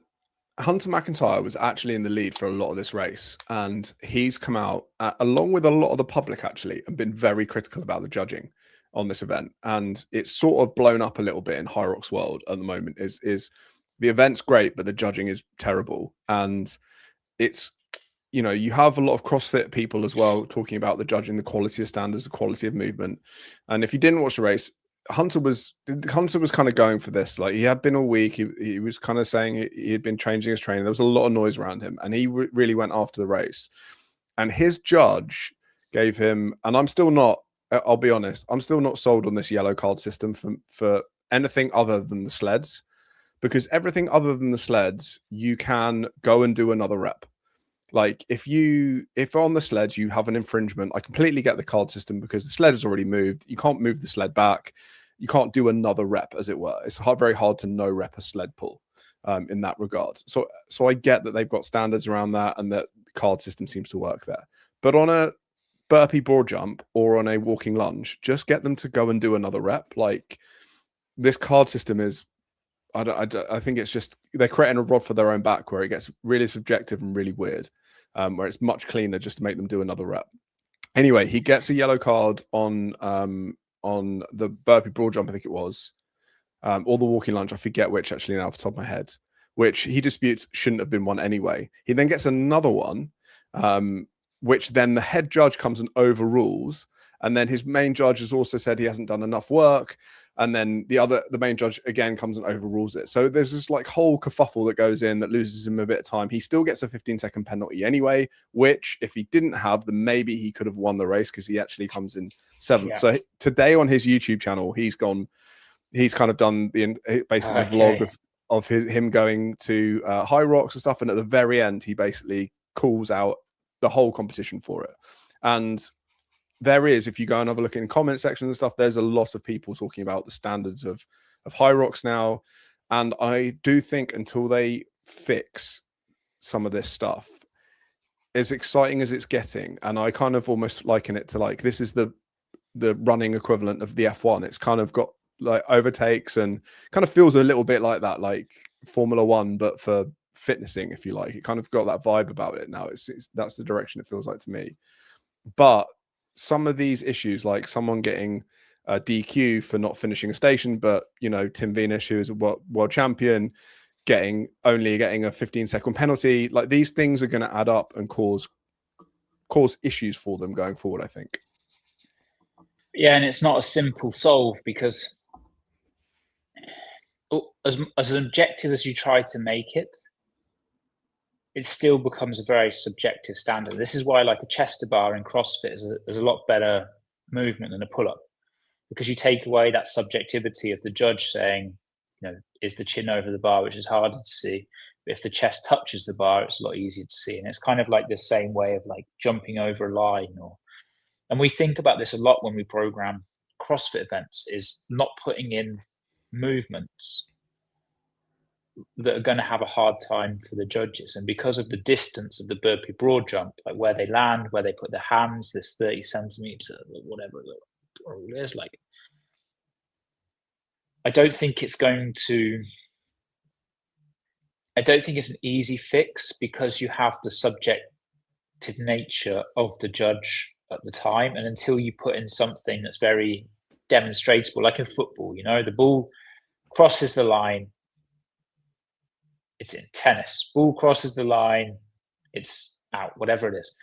Hunter McIntyre was actually in the lead for a lot of this race, and he's come out along with a lot of the public actually and been very critical about the judging on this event. And it's sort of blown up a little bit in Hyrox world at the moment. Is the event's great, but the judging is terrible. And it's, you have a lot of CrossFit people as well talking about the judging, the quality of standards, the quality of movement. And if you didn't watch the race, Hunter was kind of going for this. Like, he had been all week. He was kind of saying he had been changing his training. There was a lot of noise around him, and he really went after the race. And his judge gave him, and I'm still not, I'll be honest, I'm still not sold on this yellow card system for anything other than the sleds, because everything other than the sleds, you can go and do another rep. Like if on the sleds you have an infringement, I completely get the card system because the sled has already moved. You can't move the sled back. You can't do another rep, as it were. It's very hard to no rep a sled pull in that regard. So I get that they've got standards around that and that the card system seems to work there. But on a burpee broad jump or on a walking lunge, just get them to go and do another rep. Like, this card system is, I think it's just, they're creating a rod for their own back where it gets really subjective and really weird, where it's much cleaner just to make them do another rep. Anyway, he gets a yellow card on the burpee broad jump, I think it was, or the walking lunge. I forget which actually now off the top of my head, which he disputes shouldn't have been one anyway. He then gets another one, which then the head judge comes and overrules. And then his main judge has also said he hasn't done enough work. And then the main judge again comes and overrules it. So there's this like whole kerfuffle that goes in that loses him a bit of time. He still gets a 15-second penalty anyway, which if he didn't have, then maybe he could have won the race because he actually comes in 7th. Yeah. So today on his YouTube channel, he's kind of done basically the vlog of him going to High Rocks and stuff. And at the very end, he basically calls out the whole competition for it. And there is, if you go and have a look in comment sections and stuff, there's a lot of people talking about the standards of High Rocks now. And I do think until they fix some of this stuff, as exciting as it's getting, and I kind of almost liken it to like, this is the running equivalent of the F1. It's kind of got like overtakes and kind of feels a little bit like that, like Formula One, but for fitnessing, if you like. It kind of got that vibe about it now. That's the direction it feels like to me. But some of these issues, like someone getting a DQ for not finishing a station, but Tim Veenish, who is a world champion, getting a 15-second penalty, like these things are going to add up and cause issues for them going forward, I think. Yeah, and it's not a simple solve because as objective as you try to make it, it still becomes a very subjective standard. This is why like a Chester bar in CrossFit is a lot better movement than a pull-up, because you take away that subjectivity of the judge saying, is the chin over the bar, which is harder to see. But if the chest touches the bar, it's a lot easier to see. And it's kind of like the same way of like jumping over a line. And we think about this a lot when we program CrossFit events, is not putting in movements that are going to have a hard time for the judges. And because of the distance of the burpee broad jump, like where they land, where they put their hands, this 30 centimeters, whatever it is, like, I don't think it's an easy fix, because you have the subjective nature of the judge at the time. And until you put in something that's very demonstrable, like in football, the ball crosses the line, it's in. Tennis, ball crosses the line, it's out, whatever it is.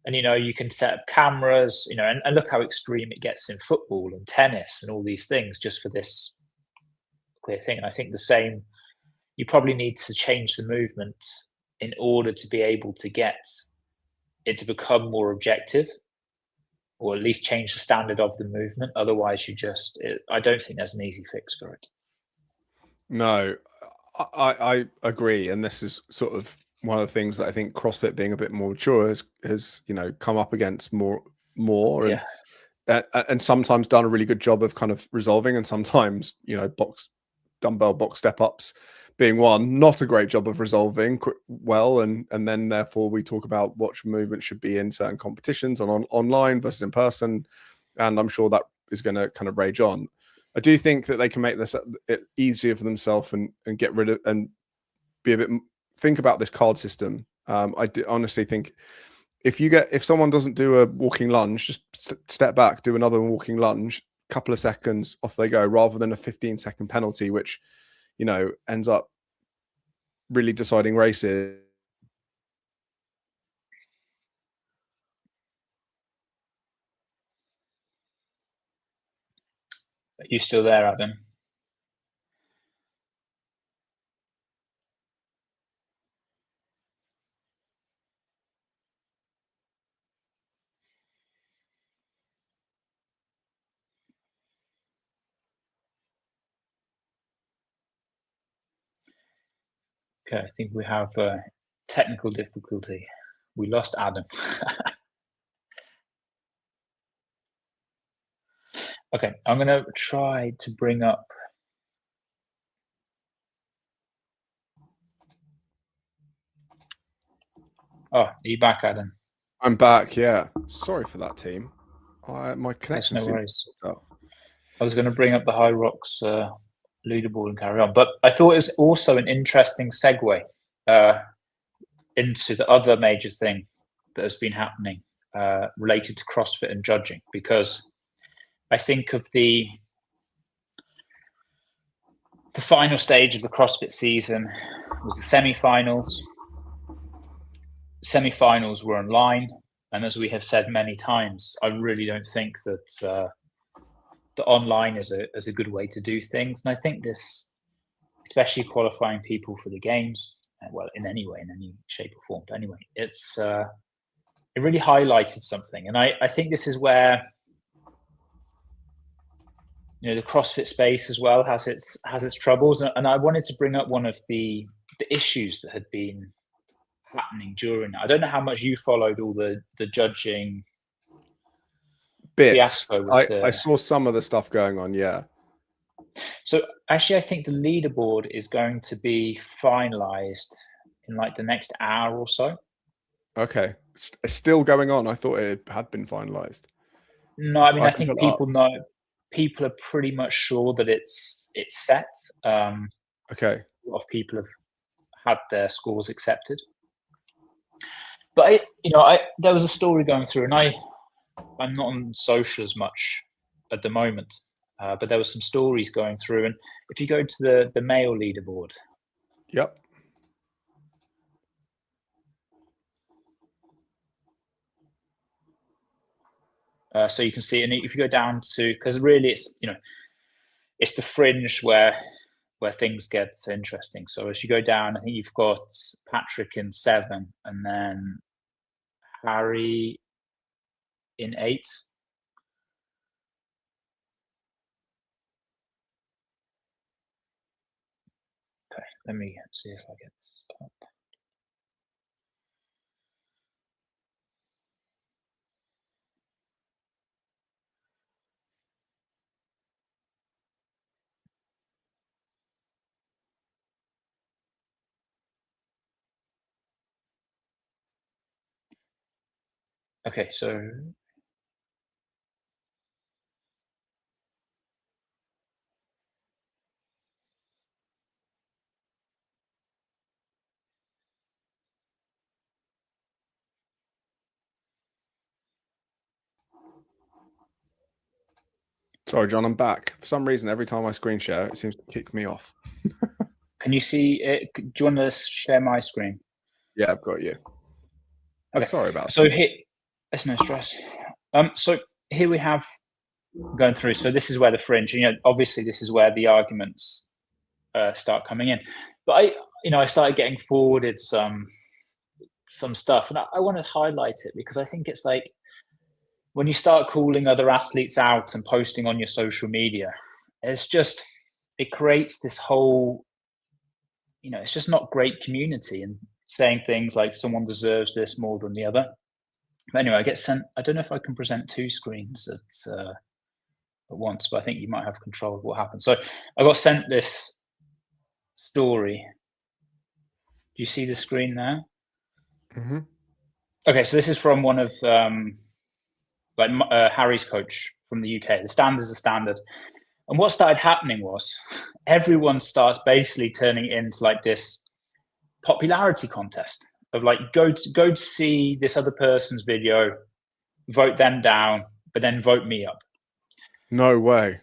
And, you can set up cameras, and look how extreme it gets in football and tennis and all these things just for this clear thing. And I think the same, you probably need to change the movement in order to be able to get it to become more objective, or at least change the standard of the movement. Otherwise, I don't think there's an easy fix for it. No, I agree, and this is sort of one of the things that I think CrossFit, being a bit more mature, has come up against more, and sometimes done a really good job of kind of resolving, and sometimes dumbbell box step ups being one, not a great job of resolving well, and then therefore we talk about what movement should be in certain competitions on online versus in person, and I'm sure that is going to kind of rage on. I do think that they can make it easier for themselves and get rid of and be a bit. Think about this card system. I honestly think if someone doesn't do a walking lunge, just step back, do another walking lunge, couple of seconds, off they go, rather than a 15-second penalty, which ends up really deciding races. Are you still there, Adam? Okay, I think we have a technical difficulty. We lost Adam. Okay, I'm going to try to bring up. Oh, are you back, Adam? I'm back, yeah. Sorry for that, team. My connection. No worries. I was going to bring up the High Rocks leaderboard and carry on, but I thought it was also an interesting segue into the other major thing that has been happening related to CrossFit and judging, because I think of the final stage of the CrossFit season was the semi-finals. Semi-finals were online, and as we have said many times, I really don't think that the online is a good way to do things. And I think this, especially qualifying people for the games, well, in any way, in any shape or form, but anyway, it really highlighted something. And I think this is where, you know, the CrossFit space as well has its troubles. And I wanted to bring up one of the issues that had been happening during. I don't know how much you followed all the judging bits. fiasco with I saw some of the stuff going on. Yeah. So actually, I think the leaderboard is going to be finalized in like the next hour or so. Okay, it's still going on. I thought it had been finalized. No, I mean, I think people know. People are pretty much sure that it's set. Okay. A lot of people have had their scores accepted. But there was a story going through, and I'm not on social as much at the moment, but there was some stories going through. And if you go to the male leaderboard, yep. So you can see, and if you go down to, because really it's the fringe where things get interesting. So as you go down, I think you've got Patrick in 7, and then Harry in 8. Okay, let me see if I get this up. Okay, so sorry, John, I'm back. For some reason, every time I screen share, it seems to kick me off. Can you see it? Do you want to share my screen? Yeah, I've got you. Okay. Sorry about that. So here, there's no stress. So here we have going through. So this is where the fringe, obviously this is where the arguments start coming in. But I started getting forwarded some stuff, and I want to highlight it because I think it's like when you start calling other athletes out and posting on your social media, it creates this whole, it's just not great community, and saying things like someone deserves this more than the other. But anyway, I get sent, I don't know if I can present 2 screens at once, but I think you might have control of what happens. So I got sent this story. Do you see the screen there? Mm-hmm. Okay, so this is from one of Harry's coach from the UK. The standard is the standard. And what started happening was everyone starts basically turning it into like this popularity contest of like, go to see this other person's video, vote them down, but then vote me up. No way.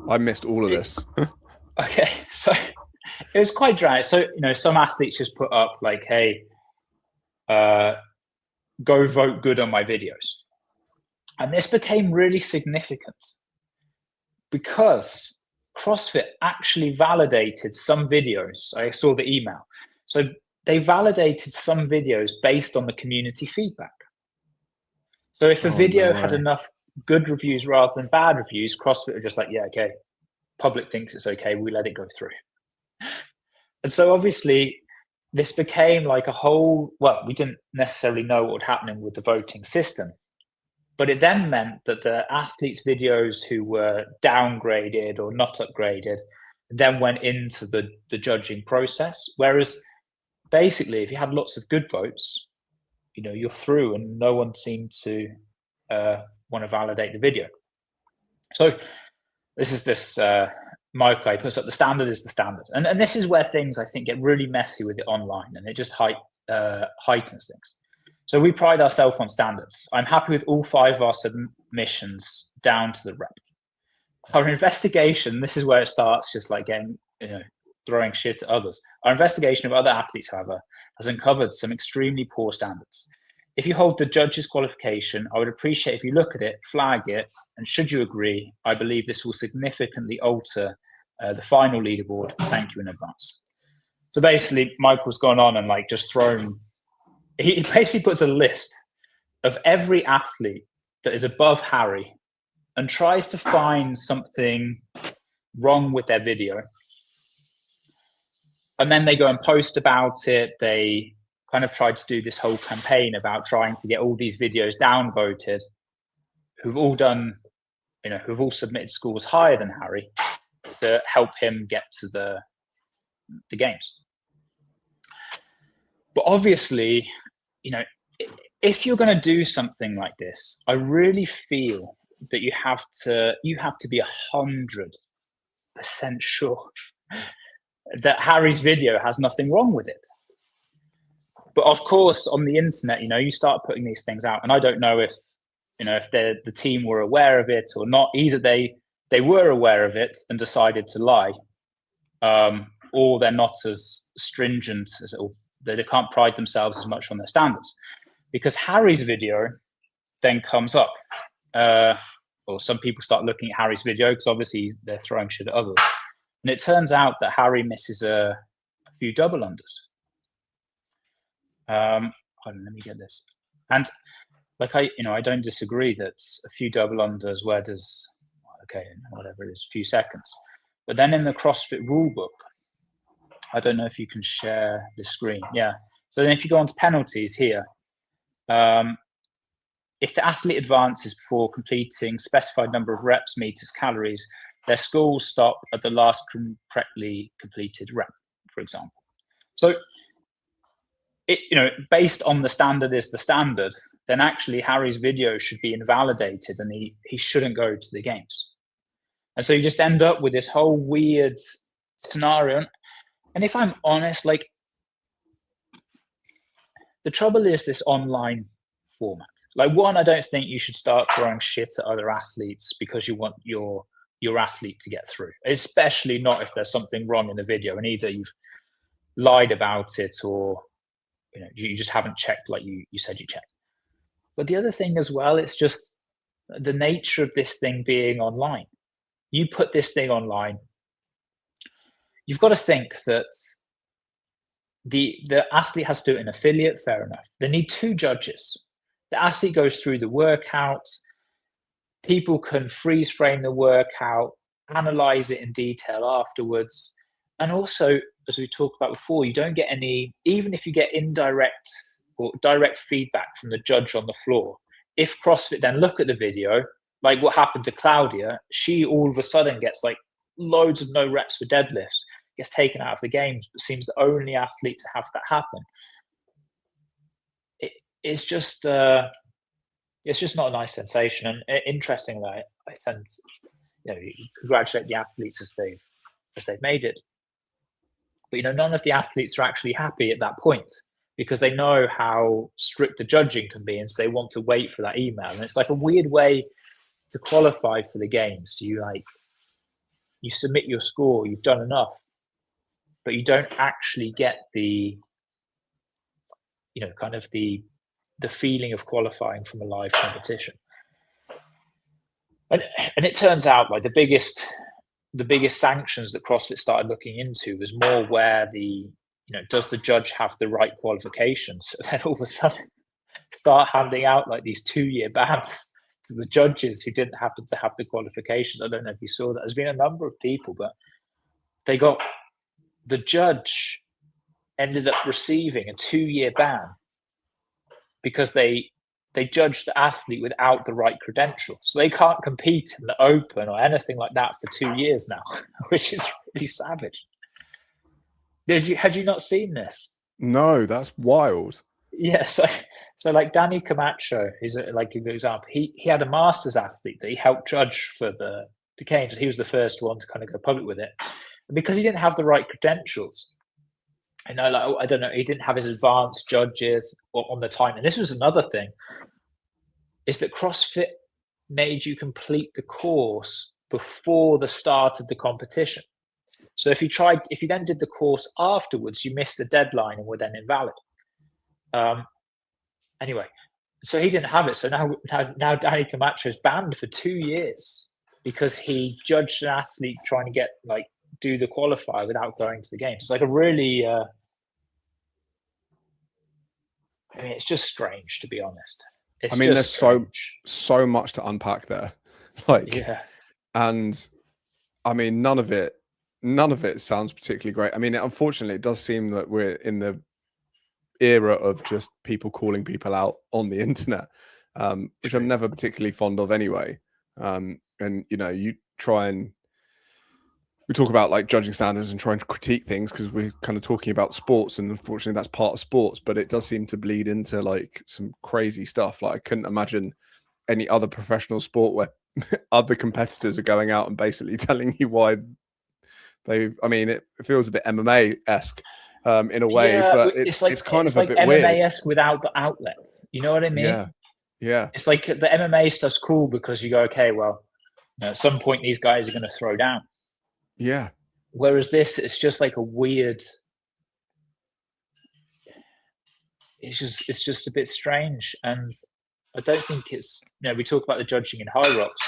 I missed all of this. Okay, so it was quite dry. So, some athletes just put up like, hey, go vote good on my videos. And this became really significant because CrossFit actually validated some videos. I saw the email. So they validated some videos based on the community feedback. So if a video had enough good reviews rather than bad reviews, CrossFit were just like, yeah, okay, public thinks it's okay, we let it go through. And so obviously this became like a whole, well, we didn't necessarily know what was happening with the voting system, but it then meant that the athletes' videos who were downgraded or not upgraded then went into the judging process. Whereas basically, if you had lots of good votes, you're through, and no one seemed to want to validate the video. So this is this Mike guy puts up, the standard is the standard. And this is where things, I think, get really messy with it online, and it just heightens things. So we pride ourselves on standards. I'm happy with all 5 of our submissions down to the rep. Our investigation, this is where it starts, just like getting, throwing shit at others. Our investigation of other athletes, however, has uncovered some extremely poor standards. If you hold the judge's qualification, I would appreciate if you look at it, flag it, and should you agree, I believe this will significantly alter the final leaderboard. Thank you in advance. So basically, Michael's gone on and like just thrown, he basically puts a list of every athlete that is above Harry and tries to find something wrong with their video. And then they go and post about it. They kind of tried to do this whole campaign about trying to get all these videos downvoted, who've all done, who've all submitted scores higher than Harry to help him get to the games. But obviously, if you're going to do something like this, I really feel that you have to be 100% sure that Harry's video has nothing wrong with it. But of course, on the internet, you start putting these things out, and I don't know if the team were aware of it or not. Either they were aware of it and decided to lie, or they're not as stringent as, or they can't pride themselves as much on their standards. Because Harry's video then comes up, or some people start looking at Harry's video because obviously they're throwing shit at others, and it turns out that Harry misses a few double unders. Hold on, let me get this. And like I don't disagree that a few double unders, where does, okay, whatever it is, a few seconds. But then in the CrossFit rulebook, I don't know if you can share the screen. Yeah. So then if you go on to penalties here, if the athlete advances before completing specified number of reps, meters, calories, their score will stop at the last correctly completed rep, for example. So, based on the standard is the standard, then actually Harry's video should be invalidated and he shouldn't go to the games. And so you just end up with this whole weird scenario. And if I'm honest, like, the trouble is this online format. Like, one, I don't think you should start throwing shit at other athletes because you want your athlete to get through, especially not if there's something wrong in the video and either you've lied about it or you just haven't checked like you said you checked. But the other thing as well, it's just the nature of this thing being online. You put this thing online, you've got to think that the athlete has to do an affiliate, fair enough. They need 2 judges. The athlete goes through the workout. People can freeze frame the workout, analyze it in detail afterwards. And also, as we talked about before, you don't get any, even if you get indirect or direct feedback from the judge on the floor, if CrossFit then look at the video, like what happened to Claudia, she all of a sudden gets like loads of no reps for deadlifts, gets taken out of the games, but seems the only athlete to have that happen. It's just not a nice sensation. And interestingly, I sense, you congratulate the athletes as they've made it. But none of the athletes are actually happy at that point because they know how strict the judging can be, and so they want to wait for that email. And it's like a weird way to qualify for the games. You submit your score, you've done enough, but you don't actually get the kind of the feeling of qualifying from a live competition. And it turns out like the biggest sanctions that CrossFit started looking into was more where does the judge have the right qualifications? And then all of a sudden start handing out like these 2-year bans to the judges who didn't happen to have the qualifications. I don't know if you saw that. There's been a number of people, but the judge ended up receiving a 2-year ban because they judged the athlete without the right credentials. So they can't compete in the Open or anything like that for 2 years now, which is really savage. Had you not seen this? No, that's wild. Yeah, so like Danny Camacho, he's like a good example. He had a masters athlete that he helped judge for the games. He was the first one to kind of go public with it. And because he didn't have the right credentials, I know, like, I don't know, he didn't have his advanced judges on the time. And this was another thing, is that CrossFit made you complete the course before the start of the competition. So if you then did the course afterwards, you missed the deadline and were then invalid. Anyway, so he didn't have it. So now Danny Camacho is banned for 2 years because he judged an athlete trying to do the qualifier without going to the games. It's like a really, it's just strange, to be honest. There's so much to unpack there. And none of it sounds particularly great. Unfortunately, it does seem that we're in the era of just people calling people out on the internet, which I'm never particularly fond of anyway. And you try and we talk about like judging standards and trying to critique things because we're kind of talking about sports, and unfortunately that's part of sports, but it does seem to bleed into like some crazy stuff. Like I couldn't imagine any other professional sport where other competitors are going out and basically telling you why it feels a bit MMA-esque in a way, but it's kind of a bit weird. MMA-esque without the outlets. You know what I mean? Yeah. It's like the MMA stuff's cool because you go, okay, well, at some point these guys are going to throw down. Yeah. Whereas this, it's just like a weird. It's just a bit strange, and I don't think it's. We talk about the judging in High Rocks,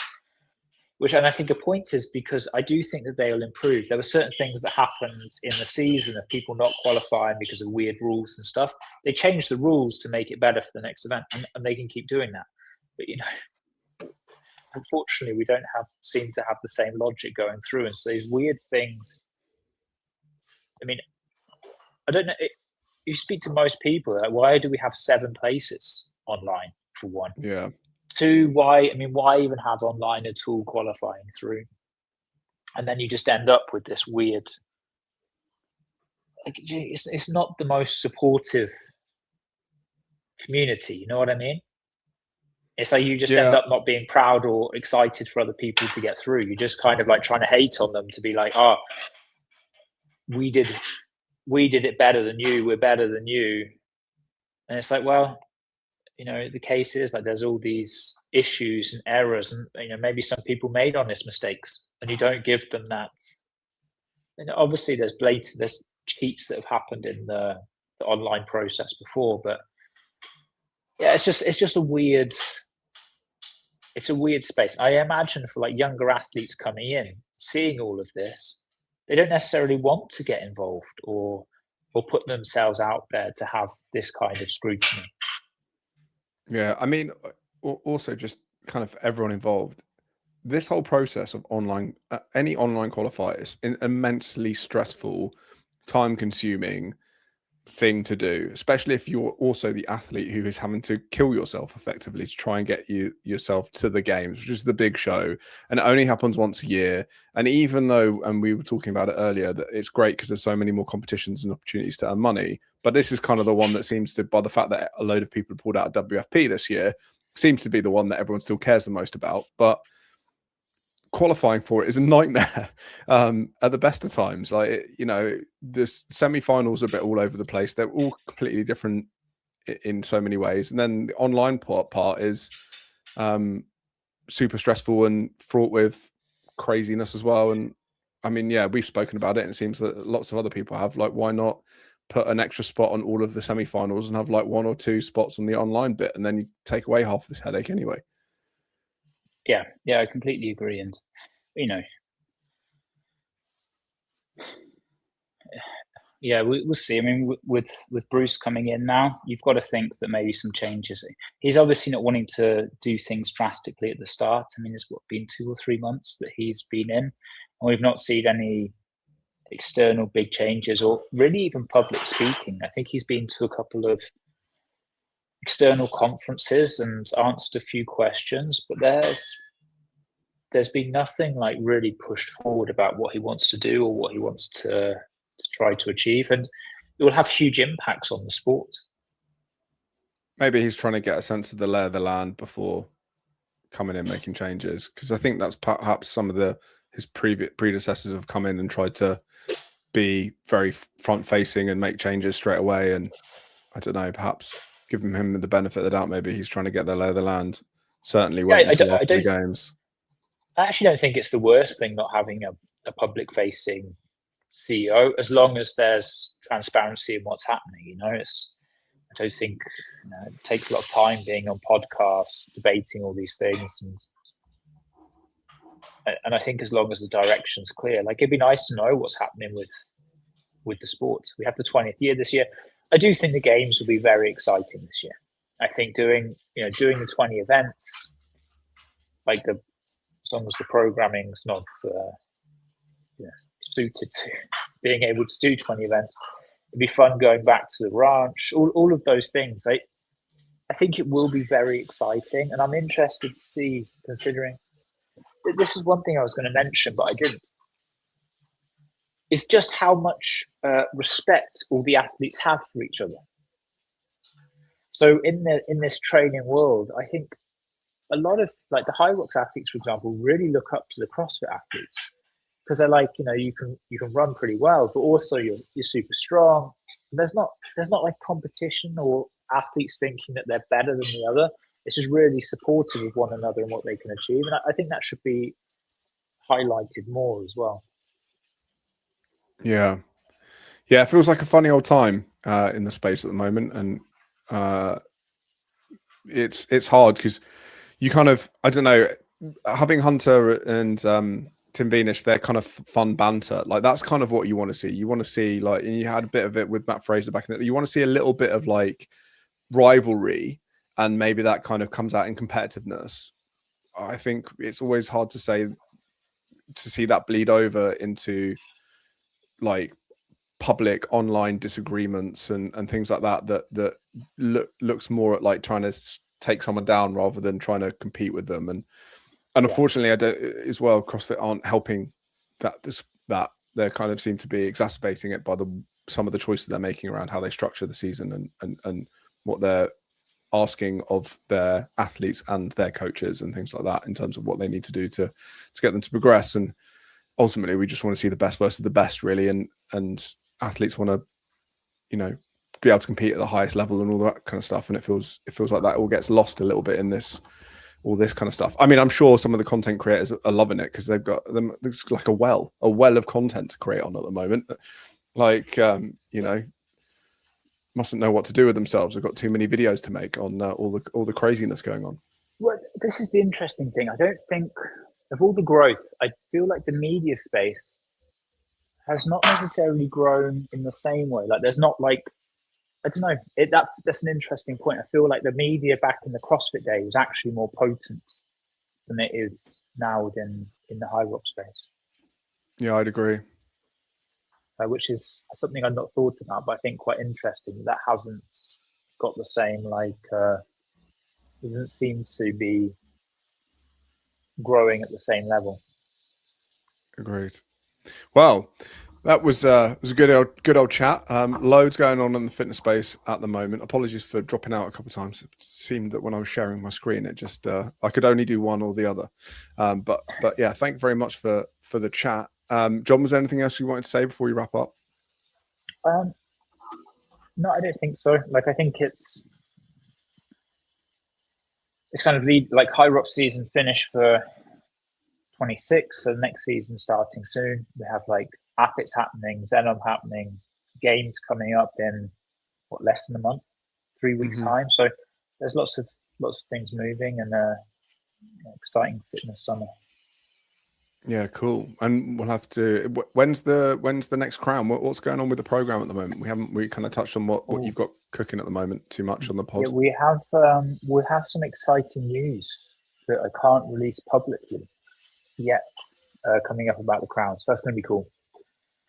and I think a point is because I do think that they'll improve. There were certain things that happened in the season of people not qualifying because of weird rules and stuff. They changed the rules to make it better for the next event, and they can keep doing that. But unfortunately, we don't seem to have the same logic going through, and so these weird things. I don't know. You speak to most people, like, why do we have 7 places online for one? Yeah. 2, why even have online at all qualifying through? And then you just end up with this weird. It's not the most supportive community. You know what I mean? It's like you just end up not being proud or excited for other people to get through. You're just kind of like trying to hate on them to be like, oh, we did it better than you. We're better than you. And it's like, well, the case is like there's all these issues and errors, and maybe some people made honest mistakes, and you don't give them that. And obviously, there's cheats that have happened in the online process before, but yeah, it's just a weird. It's a weird space. I imagine for like younger athletes coming in, seeing all of this, they don't necessarily want to get involved or put themselves out there to have this kind of scrutiny. Yeah, also just kind of everyone involved. This whole process of any online qualifier is an immensely stressful, time-consuming thing to do, especially if you're also the athlete who is having to kill yourself effectively to try and get yourself to the games, which is the big show, and it only happens once a year. And even though, and we were talking about it earlier, that it's great because there's so many more competitions and opportunities to earn money, but this is kind of the one that seems to, by the fact that a load of people pulled out of WFP this year, seems to be the one that everyone still cares the most about. But qualifying for it is a nightmare at the best of times. Like, the semi-finals are a bit all over the place. They're all completely different in so many ways, and then the online part is super stressful and fraught with craziness as well. And we've spoken about it, and it seems that lots of other people have. Like, why not put an extra spot on all of the semi-finals and have like 1 or 2 spots on the online bit, and then you take away half this headache anyway. Yeah, I completely agree. And, we'll see. With Bruce coming in now, you've got to think that maybe some changes. He's obviously not wanting to do things drastically at the start. It's been 2 or 3 months that he's been in, and we've not seen any external big changes or really even public speaking. I think he's been to a couple of external conferences and answered a few questions, but there's been nothing like really pushed forward about what he wants to do or what he wants to try to achieve, and it will have huge impacts on the sport. Maybe he's trying to get a sense of the lay of the land before coming in making changes, because I think that's perhaps some of his predecessors have come in and tried to be very front facing and make changes straight away. And I don't know, perhaps giving him the benefit of the doubt. Maybe he's trying to get the lay of the land. Certainly wait until after the games. I actually don't think it's the worst thing not having a public facing CEO, as long as there's transparency in what's happening. I don't think it takes a lot of time being on podcasts, debating all these things, and I think as long as the direction's clear, like it'd be nice to know what's happening with the sports. We have the 20th year this year. I do think the games will be very exciting this year. I think doing the 20 events, like as long as the programming's not suited to being able to do 20 events, it'd be fun going back to the ranch, all of those things. I think it will be very exciting, and I'm interested to see, considering this is one thing I was going to mention, but I didn't. It's just how much respect all the athletes have for each other. So in this training world, I think a lot of like the HYROX athletes, for example, really look up to the CrossFit athletes, because they're like, you can run pretty well, but also you're super strong. And there's not like competition or athletes thinking that they're better than the other. It's just really supportive of one another and what they can achieve. And I think that should be highlighted more as well. Yeah. It feels like a funny old time in the space at the moment. And it's hard because you kind of, I don't know, having Hunter and Tim Beanish, they're kind of fun banter. Like that's kind of what you want to see. You want to see like, and you had a bit of it with Matt Fraser back in the day. You want to see a little bit of like rivalry, and maybe that kind of comes out in competitiveness. I think it's always hard to see that bleed over into like public online disagreements and things like that looks more at like trying to take someone down rather than trying to compete with them. And unfortunately, I don't as well. CrossFit aren't helping that they kind of seem to be exacerbating it by some of the choices they're making around how they structure the season and what they're asking of their athletes and their coaches and things like that in terms of what they need to do to get them to progress. And ultimately, we just want to see the best versus the best, really. And athletes want to, be able to compete at the highest level and all that kind of stuff. And it feels like that all gets lost a little bit in all this kind of stuff. I mean, I'm sure some of the content creators are loving it because they've got them. It's like a well of content to create on at the moment. Like, mustn't know what to do with themselves. They've got too many videos to make on all the craziness going on. Well, this is the interesting thing. I don't think of all the growth, I feel like the media space has not necessarily grown in the same way. Like there's not like, I don't know, that's an interesting point. I feel like the media back in the CrossFit day was actually more potent than it is now in the HYROX space. Yeah, I'd agree. Which is something I've not thought about, but I think quite interesting. That hasn't got the same, doesn't seem to be growing at the same level. Agreed. Well, that was a good old chat. Loads going on in the fitness space at the moment. Apologies for dropping out a couple of times. It seemed that when I was sharing my screen, it just I could only do one or the other. But yeah, thank you very much for the chat. John, was there anything else you wanted to say before we wrap up? No, I don't think so. Like, I think it's kind of HYROX season finish for 26. So the next season starting soon. We have like Athletes happening, Xenom happening, games coming up in less than a month, 3 weeks time. So there's lots of things moving and exciting fitness summer. Yeah, cool. And we'll have to. When's the next crown? What's going on with the program at the moment? We kind of touched on what you've got cooking at the moment too much on the pod. Yeah, we have some exciting news that I can't release publicly yet coming up about the crown. So that's going to be cool.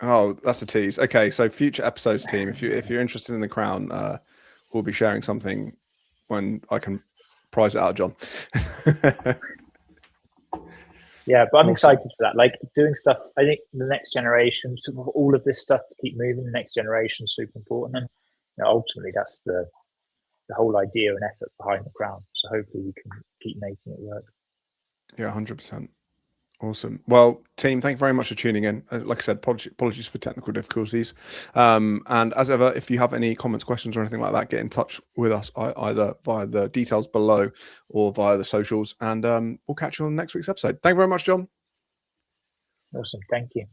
Oh, that's a tease. Okay, so future episodes, team. If you're interested in the crown, we'll be sharing something when I can prize it out, John. Yeah, but I'm excited for that. Like doing stuff, I think the next generation, all of this stuff to keep moving, the next generation is super important. And ultimately, that's the whole idea and effort behind the crown. So hopefully we can keep making it work. Yeah, 100%. Awesome. Well, team, thank you very much for tuning in. Like I said, apologies for technical difficulties. And as ever, if you have any comments, questions, or anything like that, get in touch with us either via the details below or via the socials. And we'll catch you on next week's episode. Thank you very much, John. Awesome. Thank you.